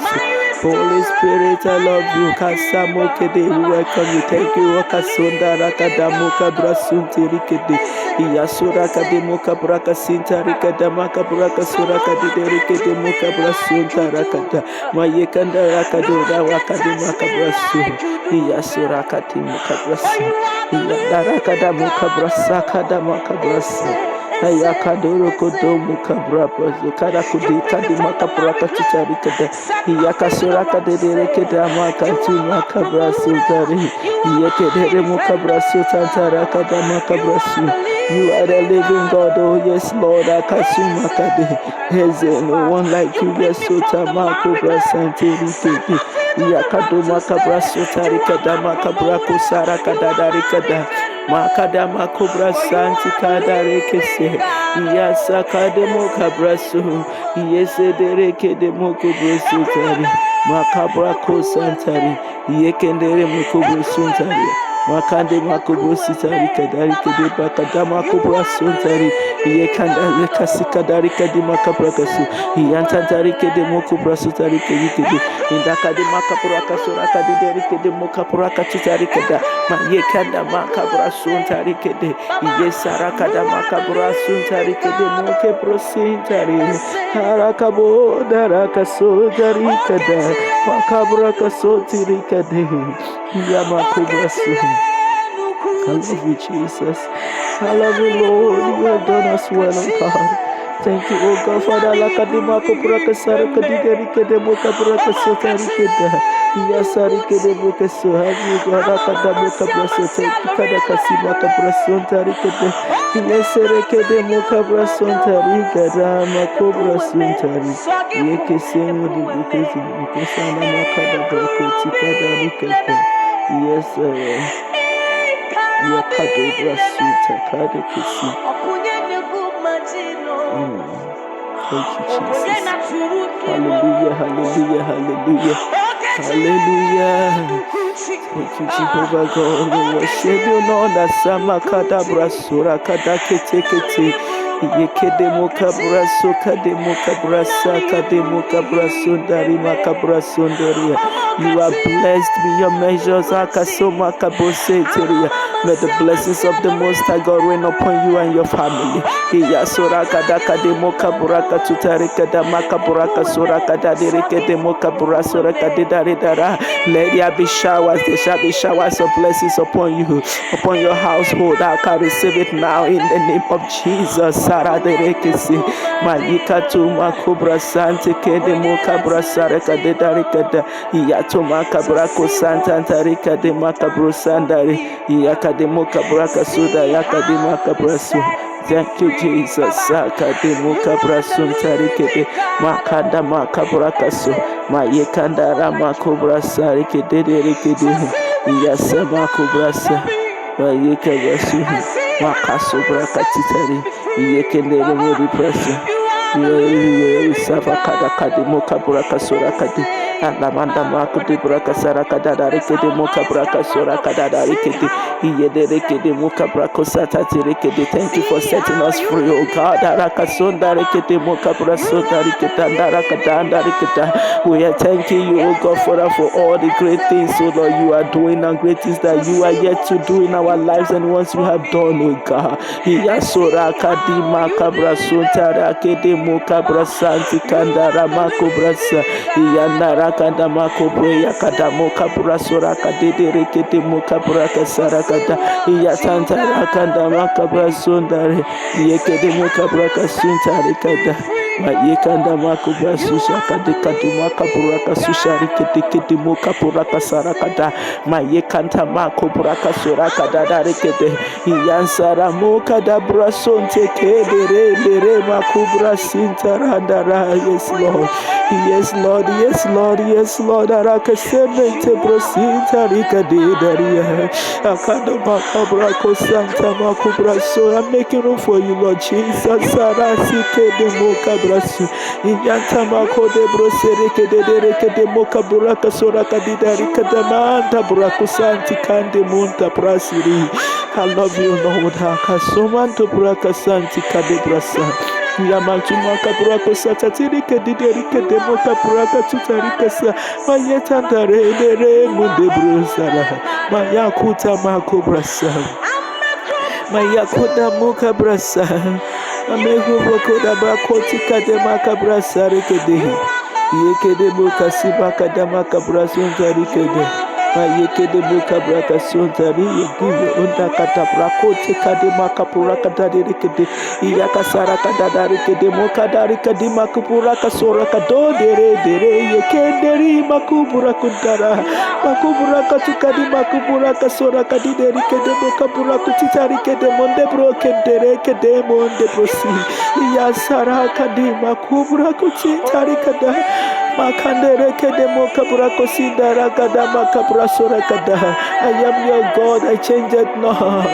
Holy Spirit, I love you. Kasamo Kede, we welcome you. Thank you. Wakasunda Rakadamo Kabrasuntiri Kede. Iyasura Kademo Kabraka Sintari Kadama Kabraka Suraka Didere Kedemo Kabrasunta Rakada. Mayekanda Rakadora Wakadema Kabrasu. Iyasura Kademo Kabrasu. Iyadarakadamo Kabrasa Kadama Kabrasu. Ayakadoro kodomu kabrapa zukara kudi kadi makabraka tutarikada iyakasura kadere keda makatu makabrasu tari iyekedere mukabrasu tantara kada makabrasu. You are the living God, oh yes Lord. Akasuma kade heze no one like you. Yes sotama kabrasanteri kede iyakado makabrasu tarikada makabrako sarakada darikada. Makadama Cobra Santi Kadarekese, Yasa Kademo Cabrasu, Yese Dereke de Mokobrasu Tari, Macabra Cosantari, Yekendere Mokobrasu Tari. Makande makobo sitari kadari kede bakadama kobra suntari yekanda kasika dari kede makabra kasu yantantari kede mokobra sutari kede indaka de makabra kasura kede dari kede mokabra katari kede yekanda makabra suntari kede yesara kada makabra suntari kede mokebro sintari harakabo daraka sotari kede makabra kasotiri kede yamakobra su. I love you, Jesus. I love you, Lord. You have done us well, oh God. Thank you, oh God, Father. Lakadima Kopuraka Saraka Digarika de Boka Puraka Sotarikeda. Yasarika de Boka So. Have you got Akadaboka Brasso? Thank you, Kadakasima Cabrason Tarikede. Yasereke de Moka Brason Tarikada, Makobra Suntari. Yekesemo de Bukasana Makada Brako Tikada Rikada. Yes, sir. Yakadobra Suta Kadekisi. Thank you, Jesus. Hallelujah, hallelujah, hallelujah. Hallelujah. Thank you, Jehovah God. We worship you, Lord. Asama Kadabra Sura Kadakete. Yekedemo Kabraso Kademo Kabrasa Kademo Kabraso Darima Kabraso Daria. You are blessed beyond measures. Akasoma Kabose Teria. May the blessings of the Most High God rain upon you and your family. Iyasura Kadakademo Kaburaka Tutarika Damaka Buraka Suraka Dadirike Demo Kaburasura Kadidaridara. Let there be showers. There shall be showers of blessings upon you, upon your household. I can receive it now in the name of Jesus. Sara de Rekisi, Malikatu Makubra Sante Kede Mokabra Sareka de Darikada, Yato Makabrako Santa Tarika de Makabro Sandari, Yaka de Mokabraka Suda, Yaka de Makabrasu. Thank you, Jesus. Saka de Mokabrasun Tarikede, Makanda Makabrakasu, Mayekanda Ramakobra Sarike de Rikede, Yasama Kobrasa, Mayekabrasu, Makasobra Katitari. Yekendere muri pressure. Sava kada kadi moka buraka sura kadi. Alamanda maku de buraka sara kada darike de moka buraka sura kada darike de. Yedere kede moka buraka sata tirike de. Thank you for setting us free, oh God. Daraka sonda rike de moka buraka sota rike daraka darike da. We are thanking you, oh God, for all the great things, oh Lord, you are doing and great things that you are yet to do in our lives and once you have done, oh God. Yasura kadi makabra suntara kede mokabra santi kandara makobrasa yanara kanda makobre yakada mokabra sura kade rekete mokabra kasara kada yatantara kanda makabra sundare yekede mokabra kasuntare kada Mayekanda makubra sushaka de kadimaka buraka sushari kete moka buraka sarakada. Mayekanta makubraka suraka dadarikede. Yansara moka da brasonte kedere makubra sintarandara. Yes, Lord. Yes, Lord. Yes, Lord. Yes, Lord. Araka semente brosinta rikade daria. Akada makabra kosanta makubra. So I'm making room for you, Lord Jesus. Sarasi kede moka brasu. Inyanta mako de brosere kede de moka buraka soraka didari kadamanta buraku santi kande munta prasiri. I love you, Lord. Hakasomanto buraka santi kade brasa. Yamantuma buraka satatiri kedideri kede moka buraka tutarika sa. Mayetanda re munde brosara. Mayakuta mako brasa. Mayakuta moka brasa. Amehu bokoda bakoti kadema kabrasa rekede. Yekede boka siba kadama kabraso ntarikede. Yekede boka braka sontari yegiwe onda kata brakoti kadema kapura kadari rekede. Iyaka sara kadadari kede moka dari kadima kapura kasora kado dere yekenderi makubura kundara. Makubura katukadi makubura kasora kadideri kede moka bura kutitari kede monde bro kendere kede monde brosi. Iya sara kadima kubura kutitari kada. Makandere kede moka bura kosindara kada makabura sora kada. I am your God, I change it not.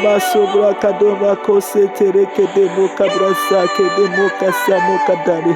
Masubra kadoma kose tere kede moka brasa kede moka samoka dari.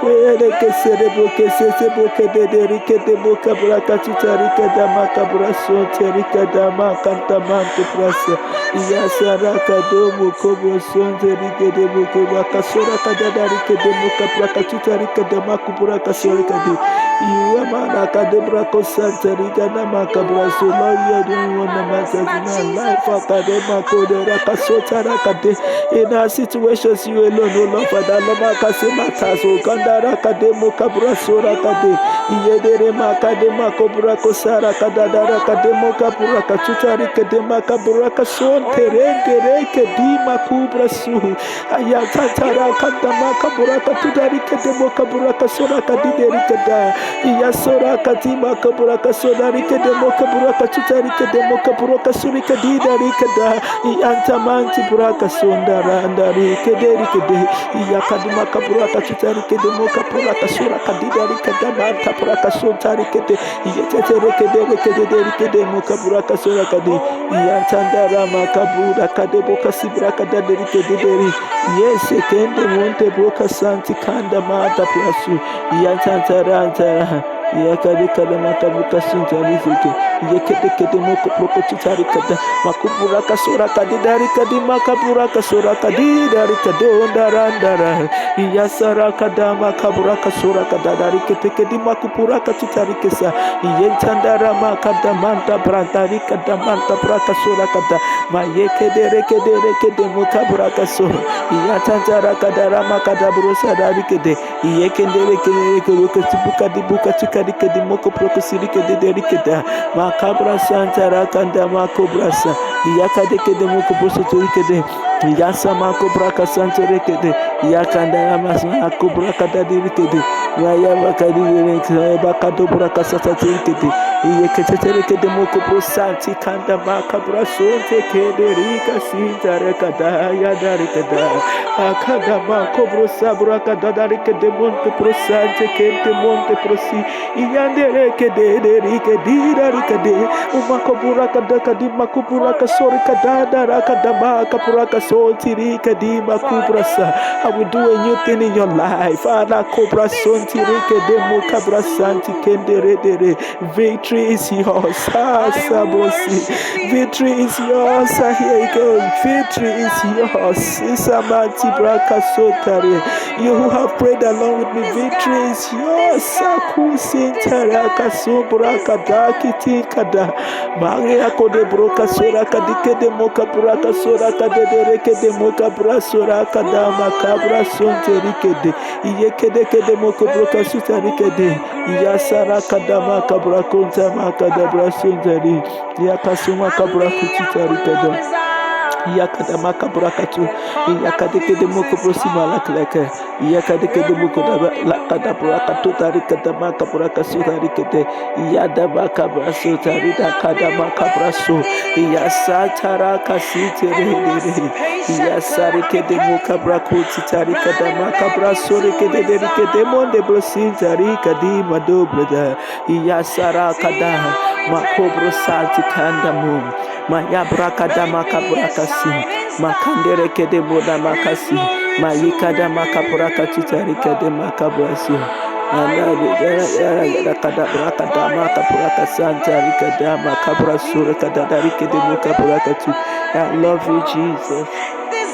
Pere kesere boke sese boke de kede moka braka tutari kada makabura so tere kada makanta mantu brasa. Iya sara kadomo kobo son tere kede moka braka sora kada dari kede moka braka tutari kada makubura kasora kade. You are manaka de brako santari kada makabura so. Lord, you are doing wonders in our life. Akadema kodera kasota rakade. In our situations, you alone, O Lord, Father, Loma kasema taso kandara kademo kabura sora kade. Yedere makadema kobura kosara kadadara kademo kabura katutari kadema kabura kason terendere kedima kubra su. Ayatatara kadama kabura katutari kademo kabura kasora kadideri kada. Iyasora kadima kabura kasora kademo kabura katutari kademo kabura kasuri kadideri kada. Iyantamanti buraka sondara andari kederi kede. Iyakadima kabura katutari kademo kabura kasura kadideri kada manta buraka sontari kede. Iyetetere kederi kede mo kabura kasura kade. Iyantandara makabura kadebo kasibra kadaderi kederi. Yes, kende monte boka santi kanda mata prasu. Iyantantara antara. Yakade kada makabuka suntari zeke. Yekede moko proko tutari kada. Makubura kasura kadidari kadi makabura kasura kadidari kadondara. Iyasara kada makabura kasura kadadari kedi makubura katutari kesa. Iyentandara makada manta brantari kada manta braka sura kada. Mayekede kede makabura kasura. Iyantandara kadara makada brusa dari kede. Iyekende kede kesibuka dibuka tukadi kedi moko proko siri kede deri keda. Makabra santara kanda makobrasa. Yakade kede moko boso tori kede. Yasa makobra kasantore kede. Yakanda yamas makobra kadadiri kede. Waya bakadi bakado bra kasata kede. Yeketere kede moko brosanti kanda makabra sonte kede rika sintare kada yadari kada. Akada makobro sabra kadadari kede monte prosante kede monte prosi. Iyandere kede rika dira kede. Umakobura kada kadi makubura kasori kada rakada makabura kasonti rika di makubrasa. I will do a new thing in your life. Ana cobra sonti rika de mokabra santi kende redere. Victory is yours. Sabosi. Victory is yours. Here you go. Victory is yours. Isamanti braka sotare. You who have prayed along with me, victory is yours. Saku sintara kasubra kadaki tikada. Maria kode broka sora kadike de moka braka sora kadere kede moka brasora kada makabra sonte rikede. Iyekede kede moka broka sutarikede. Iyasara kada makabra konta makada brasontari. Yakasuma kabra kutarikede. Yakadamaka Brakatu, Yakadeke de Mokobrosima Lakleke, Yakadeke de Mokoda Lakada Brakatu Tarikadamaka Brakasu Tarikete, Yadabaka Brasu Tarida Kadamaka Brasu, Yasatara Kasiti, Yasarike de Mokabrakuti Tarikadamaka Brasu, Rike de Monde Brosin Tarika di Madobrada, Yasara Kada, Makobro Salti Kandamum. Maya brakada makabrakasi, makandere kede boda makasi, mayikada makabraka tutarika de makabrasi. Ana kada brakada makabraka santa rikada makabrasura kada darike de makabraka tu. I love you, Jesus.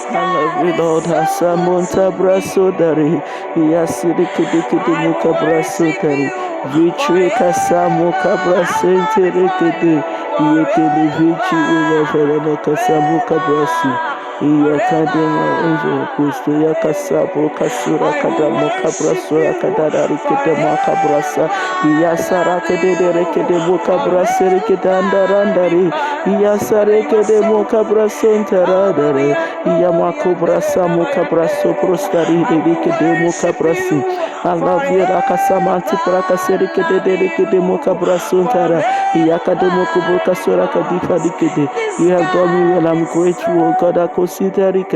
I love you, Lord. Hasamonta braso dari, yasiri kede kede mukabraso dari, victory kasamo kabrasente rekede. Yekele vici uya ferene kasamu kabrasi. Iya kadema enzo kusto ya kasabu kasura kadamo kabrasura kadadari kede makabrasa. Iya sarake de rekede mukabrase rekede andarandari. Iya sareke de mukabrason taradare. Iya makubrasa mukabraso prostari de rekede mukabrasi. I love you, Rakasamanti Prakaseri kede rekede mukabrason tara. Iya kademo kubuka. You have done me well, I'm grateful. God, I consider it.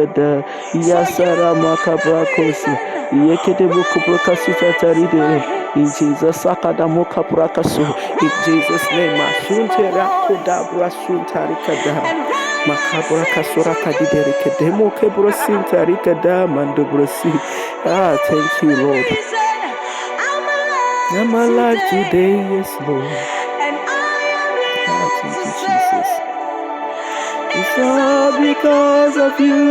Yasara Makabra Kosi. Yekede Mukubroka Sutatari. In Jesus' Akadamoka Prakasu. In Jesus' name, Masuntera Kodabra Suntarikada. Makabra Kasura Kadiderika Demo Kebrosin Tarikada Mandobrosi. Ah, thank you, Lord. I'm alive today, yes, Lord. Thank you, Jesus. It's all because of you.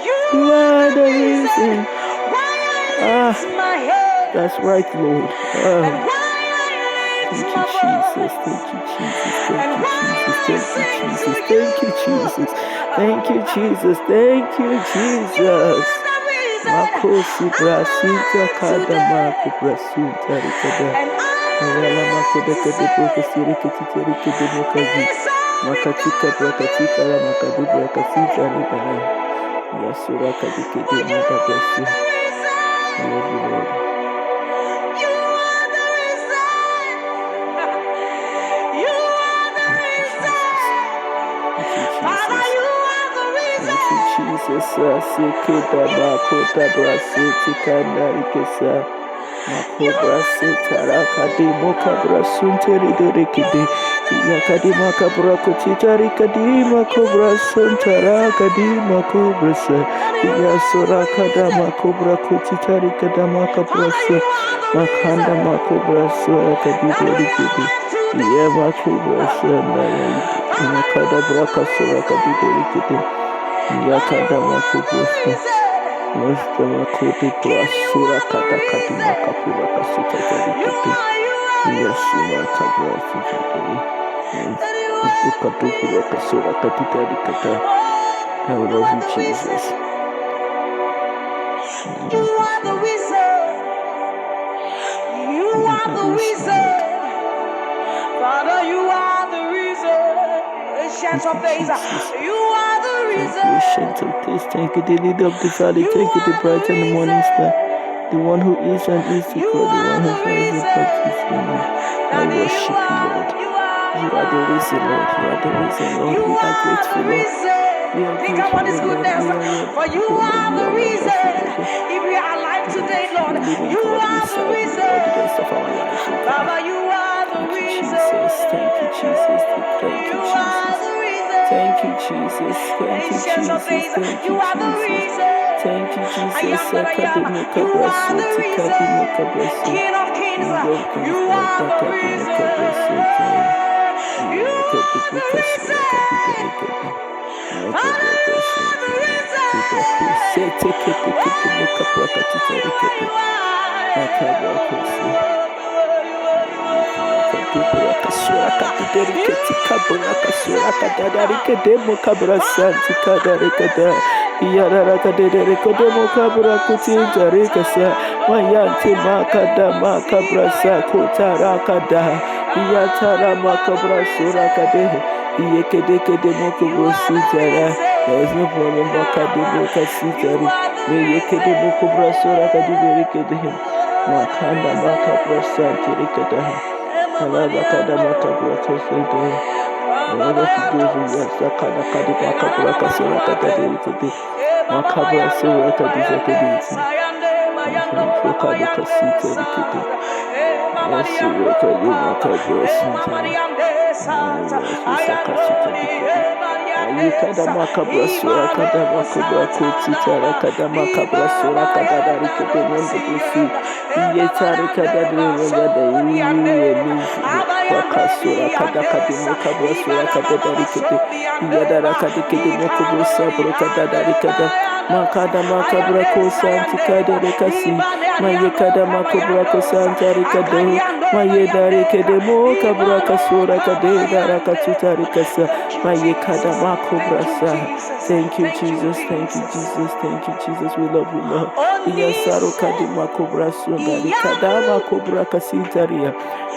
You are the reason. That's right, Lord. Thank you, Jesus. Thank you, Jesus. Thank you, Jesus. Thank you, Jesus. Thank you, Jesus. Makosi brasita kada mako brasita rikada. Ayala makodeka de brokasiri kitiri kide mokazi. Makatika brakatika la makadu brakasita ribara. Yasura kadike de mada brasi. Lord, Lord. You are the reason. You are the reason. Father, you are the reason. Thank you, Jesus. Sikida makota brasiti kanda ikesa. Makobra sitara kadi mokabra sunteri dorikidi yakadi makabra kutitari kadi makobra suntara kadi makobra sa yasura kada makobra kutitari kada makabra sa makanda makobra sa kadi dorikidi ya makobra sa na makada braka sura kadi dorikidi yakada makobra sa Mustama kodi prasura kata kati makapura kasita tarikati. Yasuma kabra sutari. Ukatupura kasura kati tarikata. I love you, Jesus. You are the reason. You are the reason. Father, you are the reason. Ancient of days, you are the reason. Ancient of days, thank you, the leader of the valley, thank you, the bright and the morning star, the one who is and is to come, the one who has a baptism. I worship you, Lord. You are the reason, Lord. You are the reason, Lord. We are grateful, Lord. We are Think about His goodness, for you are the reason. If we are alive today, Lord, you are the reason. Baba, you are the reason. Thank you, Jesus. Thank you, Jesus. Thank you, Jesus. Thank you, Jesus. Thank you, Jesus. Thank you, Jesus. You are the reason. King of kings, you are the reason. You are the reason. Yekedekede moko brositara. There is no problem. Bakadeboka sitari. Yekede moko brasora kadiberikede. Makanda maka brasantiri kadaha. Alabakada maka brasantiri. Whatever she goes in, Sakada Kadi Makabra Sora Kadi, Makabra Sora Kadi, Fokado Casita, yes, Kadi Makabra Sita, Yikada Makabra Sora Kada Makabra Kotita, Kada Makabra Sora Kada Rikade Monte, Yetari Kada, Wakasura Kadakadi Makabra Sura Kadadarikade, Yadara Kadikade Mokubusa Brokadadarikada, Makada Makabra Kosanti Kaderekasi, Mayekada Makabra Kosanta Rikado, Mayedarikade Mokabra Kasura Kadeda Rakatutarikasa, Mayekada Makobrasa. Thank you, Jesus, thank you, Jesus, thank you, Jesus, we love you, Lord. Yasaro Kadi Makobra Sundari Kadama Kobra Kasintaria.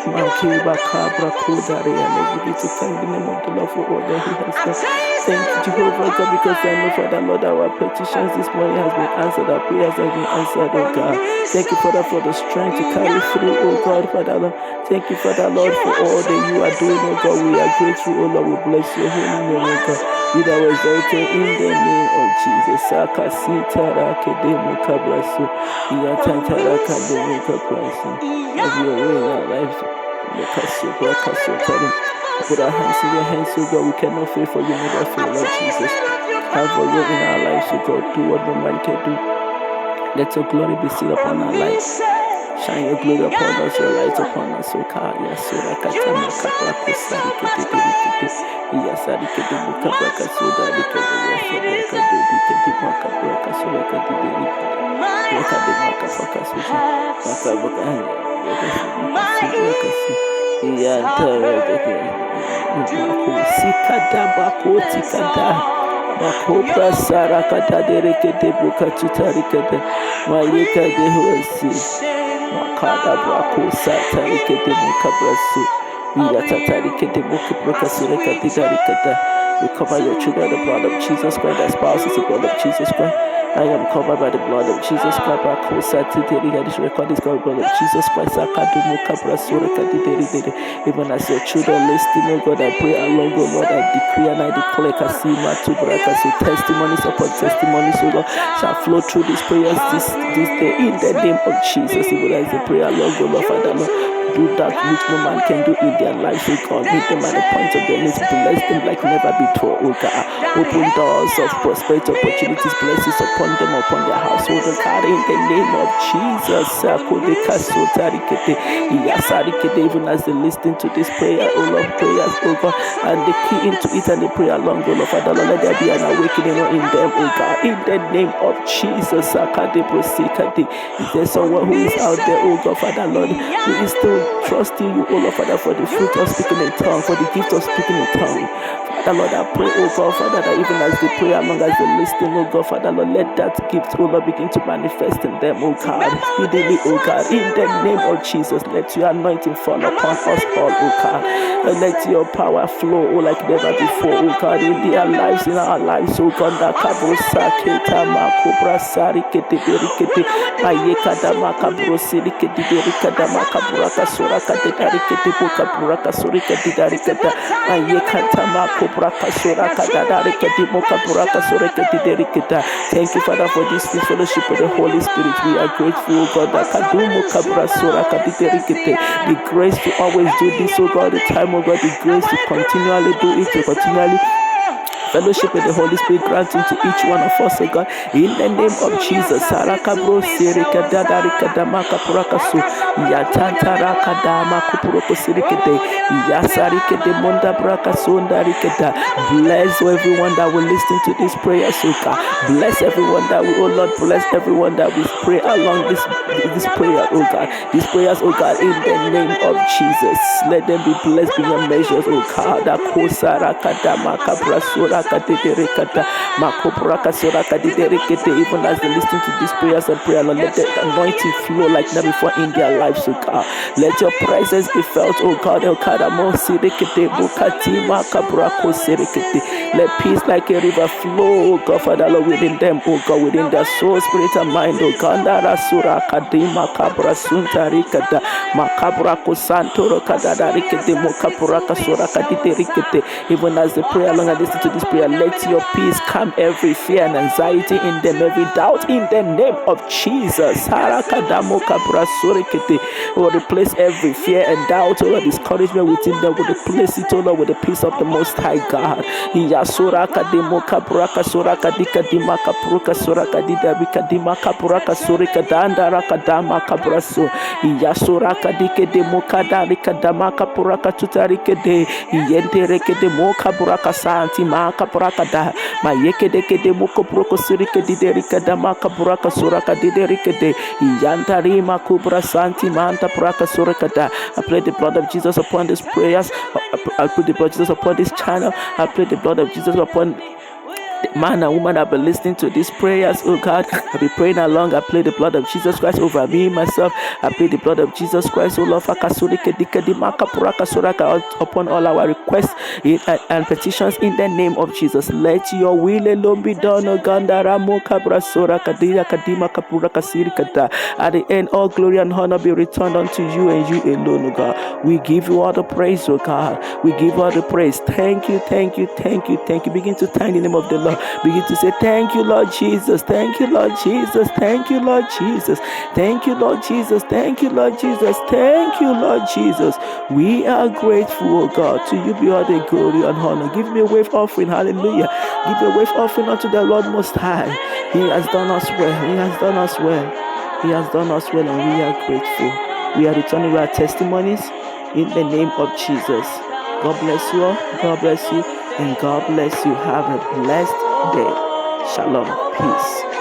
Makiba Kabra Kodaria. Let's begin to thank the name of the Lord for all that He has done. Thank you, Jehovah God, because I know, Father Lord, our petitions this morning has been answered, our prayers have been answered, oh God. Thank you, Father, for the strength to carry through, oh God, Father Lord. Thank you, Father Lord, for all that you are doing, oh God. We are grateful, oh Lord. We bless your holy name, oh God. Be thou exalted in the name of Jesus. Saka sitara kedemu kabrasu. Iyatantara kademu kabrasu. Have your way in our lives. Put our hands in your hands, oh God. We cannot fail, for you never fail, Lord Jesus. Have your way in our lives, oh God. Do what no man can do. Let your glory be seen upon our lives. Shine your glory upon us, your light upon us, O God. Yasura katama kapra kusari kete yasari kete mukapra kasuda dikete yasura kete dikete mukapra kasura kete dikete yakade mukapra kasuda makapra yakade yantara dikete makusikada bakotikada makopra sara kata derekete bukatutari kete mayeka de hosi Makada Brako Satarikete Mukabrasu, Yatatarikete Mukabrakasureka Didarikata. We cover your children the blood of Jesus Christ, their spouses the blood of Jesus Christ. I am covered by the blood of Jesus Christ. Brako Satiri, this record is called blood of Jesus Christ. Sakadu Mukabrasureka Dideri. Even as your children listening, oh God, I pray along, oh Lord, I decree and I declare Kasima to Brakasu testimonies upon testimonies, oh Lord, shall flow through these prayers this day in the name of Jesus. Even as the prayer along, oh Lord, Father Lord, do that which no man can do in their life, oh God. Meet them at the point of their needs, bless them like never before, oh God. Open doors of prosperity, opportunities, blessings upon them, upon their household, oh God, in the name of Jesus. Even as they listen to this prayer, oh Lord, prayers, oh God, and they key into it and they pray along, oh Lord, Father Lord, let there be an awakening in them, oh God, in the name of Jesus. If there's someone who is out there, oh God, Father Lord, who is still trusting you, oh Lord, Father, for the fruit of speaking in tongue, for the gift of speaking in tongue, Father Lord, I pray, oh God, Father, that even as they pray along, as they listen, oh God, Father Lord, let that gift, oh Lord, begin to manifest in them, oh God, speedily, oh God, in the name of Jesus. Let your anointing fall upon us all, oh God, and let your power flow, oh, like never before, oh God, in their lives, in our lives, oh God, that kabosa keta makobra sari kete berikete ayekada makabrosiri kete berikada makabra kasura kete darikete bokabra kasuri kete darikete ayekata makobra kasura kete darikete bokabra kasura kete darikete. Thank you, Father, for this sweet fellowship with the Holy Spirit. We are grateful, oh God, that kadumo kabra sura kete darikete. The grace to always do this, oh God, the time, oh God, the grace to continually do it, to continually fellowship with the Holy Spirit granting to each one of us, oh God, in the name of Jesus. Sarakabro sirika dadarika damaka purakasu yatantaraka dama kupuroko sirikede yasarike de monda brakasunda rikeda. Bless everyone that will listen to this prayer, oh God. Bless everyone that will, oh Lord, bless everyone that will pray along this prayer, oh God. These prayers, oh God, in the name of Jesus. Let them be blessed beyond measures, oh God. Akosaraka damaka brasura Suraka Diderikata, Makopraka Suraka Diderikete, even as they listen to these prayers and prayer, Lord, let the anointing flow like never before in their lives, oh God. Let your presence be felt, oh God. El Kadamo Sirikete, Bukati, Makabrako Sirikete. Let peace like a river flow, oh God, Father, Lord, within them, oh God, within their soul, spirit, and mind, oh God. Ndara Suraka Di Makabra Suntarikata, Makabrako Santoro Kadadarikete, Mokapraka Suraka Diderikete. Even as the prayer along and listen to this prayer, let your peace calm every fear and anxiety in them, every doubt in the name of Jesus. Harakadamo Kabra Surikete. Lord, replace every fear and doubt, oh Lord, discouragement within them. Would replace it, oh Lord, with the peace of the Most High God. Yasuraka Demoka Puraka Suraka Dika Dimaka Puruka Suraka Dida Rika Dimaka Puraka Surika Danda Rakadama Kabraso. Yasuraka Dike Demoka Darika Damaka Puraka Tutarike de Yente Reke Demoka Puraka Santi Maka Puraka Da Mayeke Deke Demoko Puroko Surika Diderika Damaka Puraka Suraka Diderike de Yantarima Kubra Santi Manta Puraka Surakada. I play the blood of Jesus upon these prayers. I put the blood of Jesus upon this channel. I play the blood of Jesus upon the man and woman that have been listening to these prayers, oh God. I'll be praying along. I play the blood of Jesus Christ over me, myself. I play the blood of Jesus Christ, oh Lord, upon all our requests and petitions in the name of Jesus. Let your will alone be done, oh God. At the end, all glory and honor be returned unto you and you alone, oh God. We give you all the praise, oh God. We give you all the praise. Thank you, thank you, thank you, thank you. Begin to thank the name of the Lord. Begin to say, thank you, Lord Jesus. Thank you, Lord Jesus. Thank you, Lord Jesus. Thank you, Lord Jesus. Thank you, Lord Jesus. Thank you, Lord Jesus. We are grateful, oh God. To you be all the glory and honor. Give me a wave offering. Hallelujah. Give a wave offering unto the Lord Most High. He has done us well. He has done us well. He has done us well, and we are grateful. We are returning with our testimonies in the name of Jesus. God bless you all. God bless you. And God bless you. Have a blessed day. Shalom. Peace.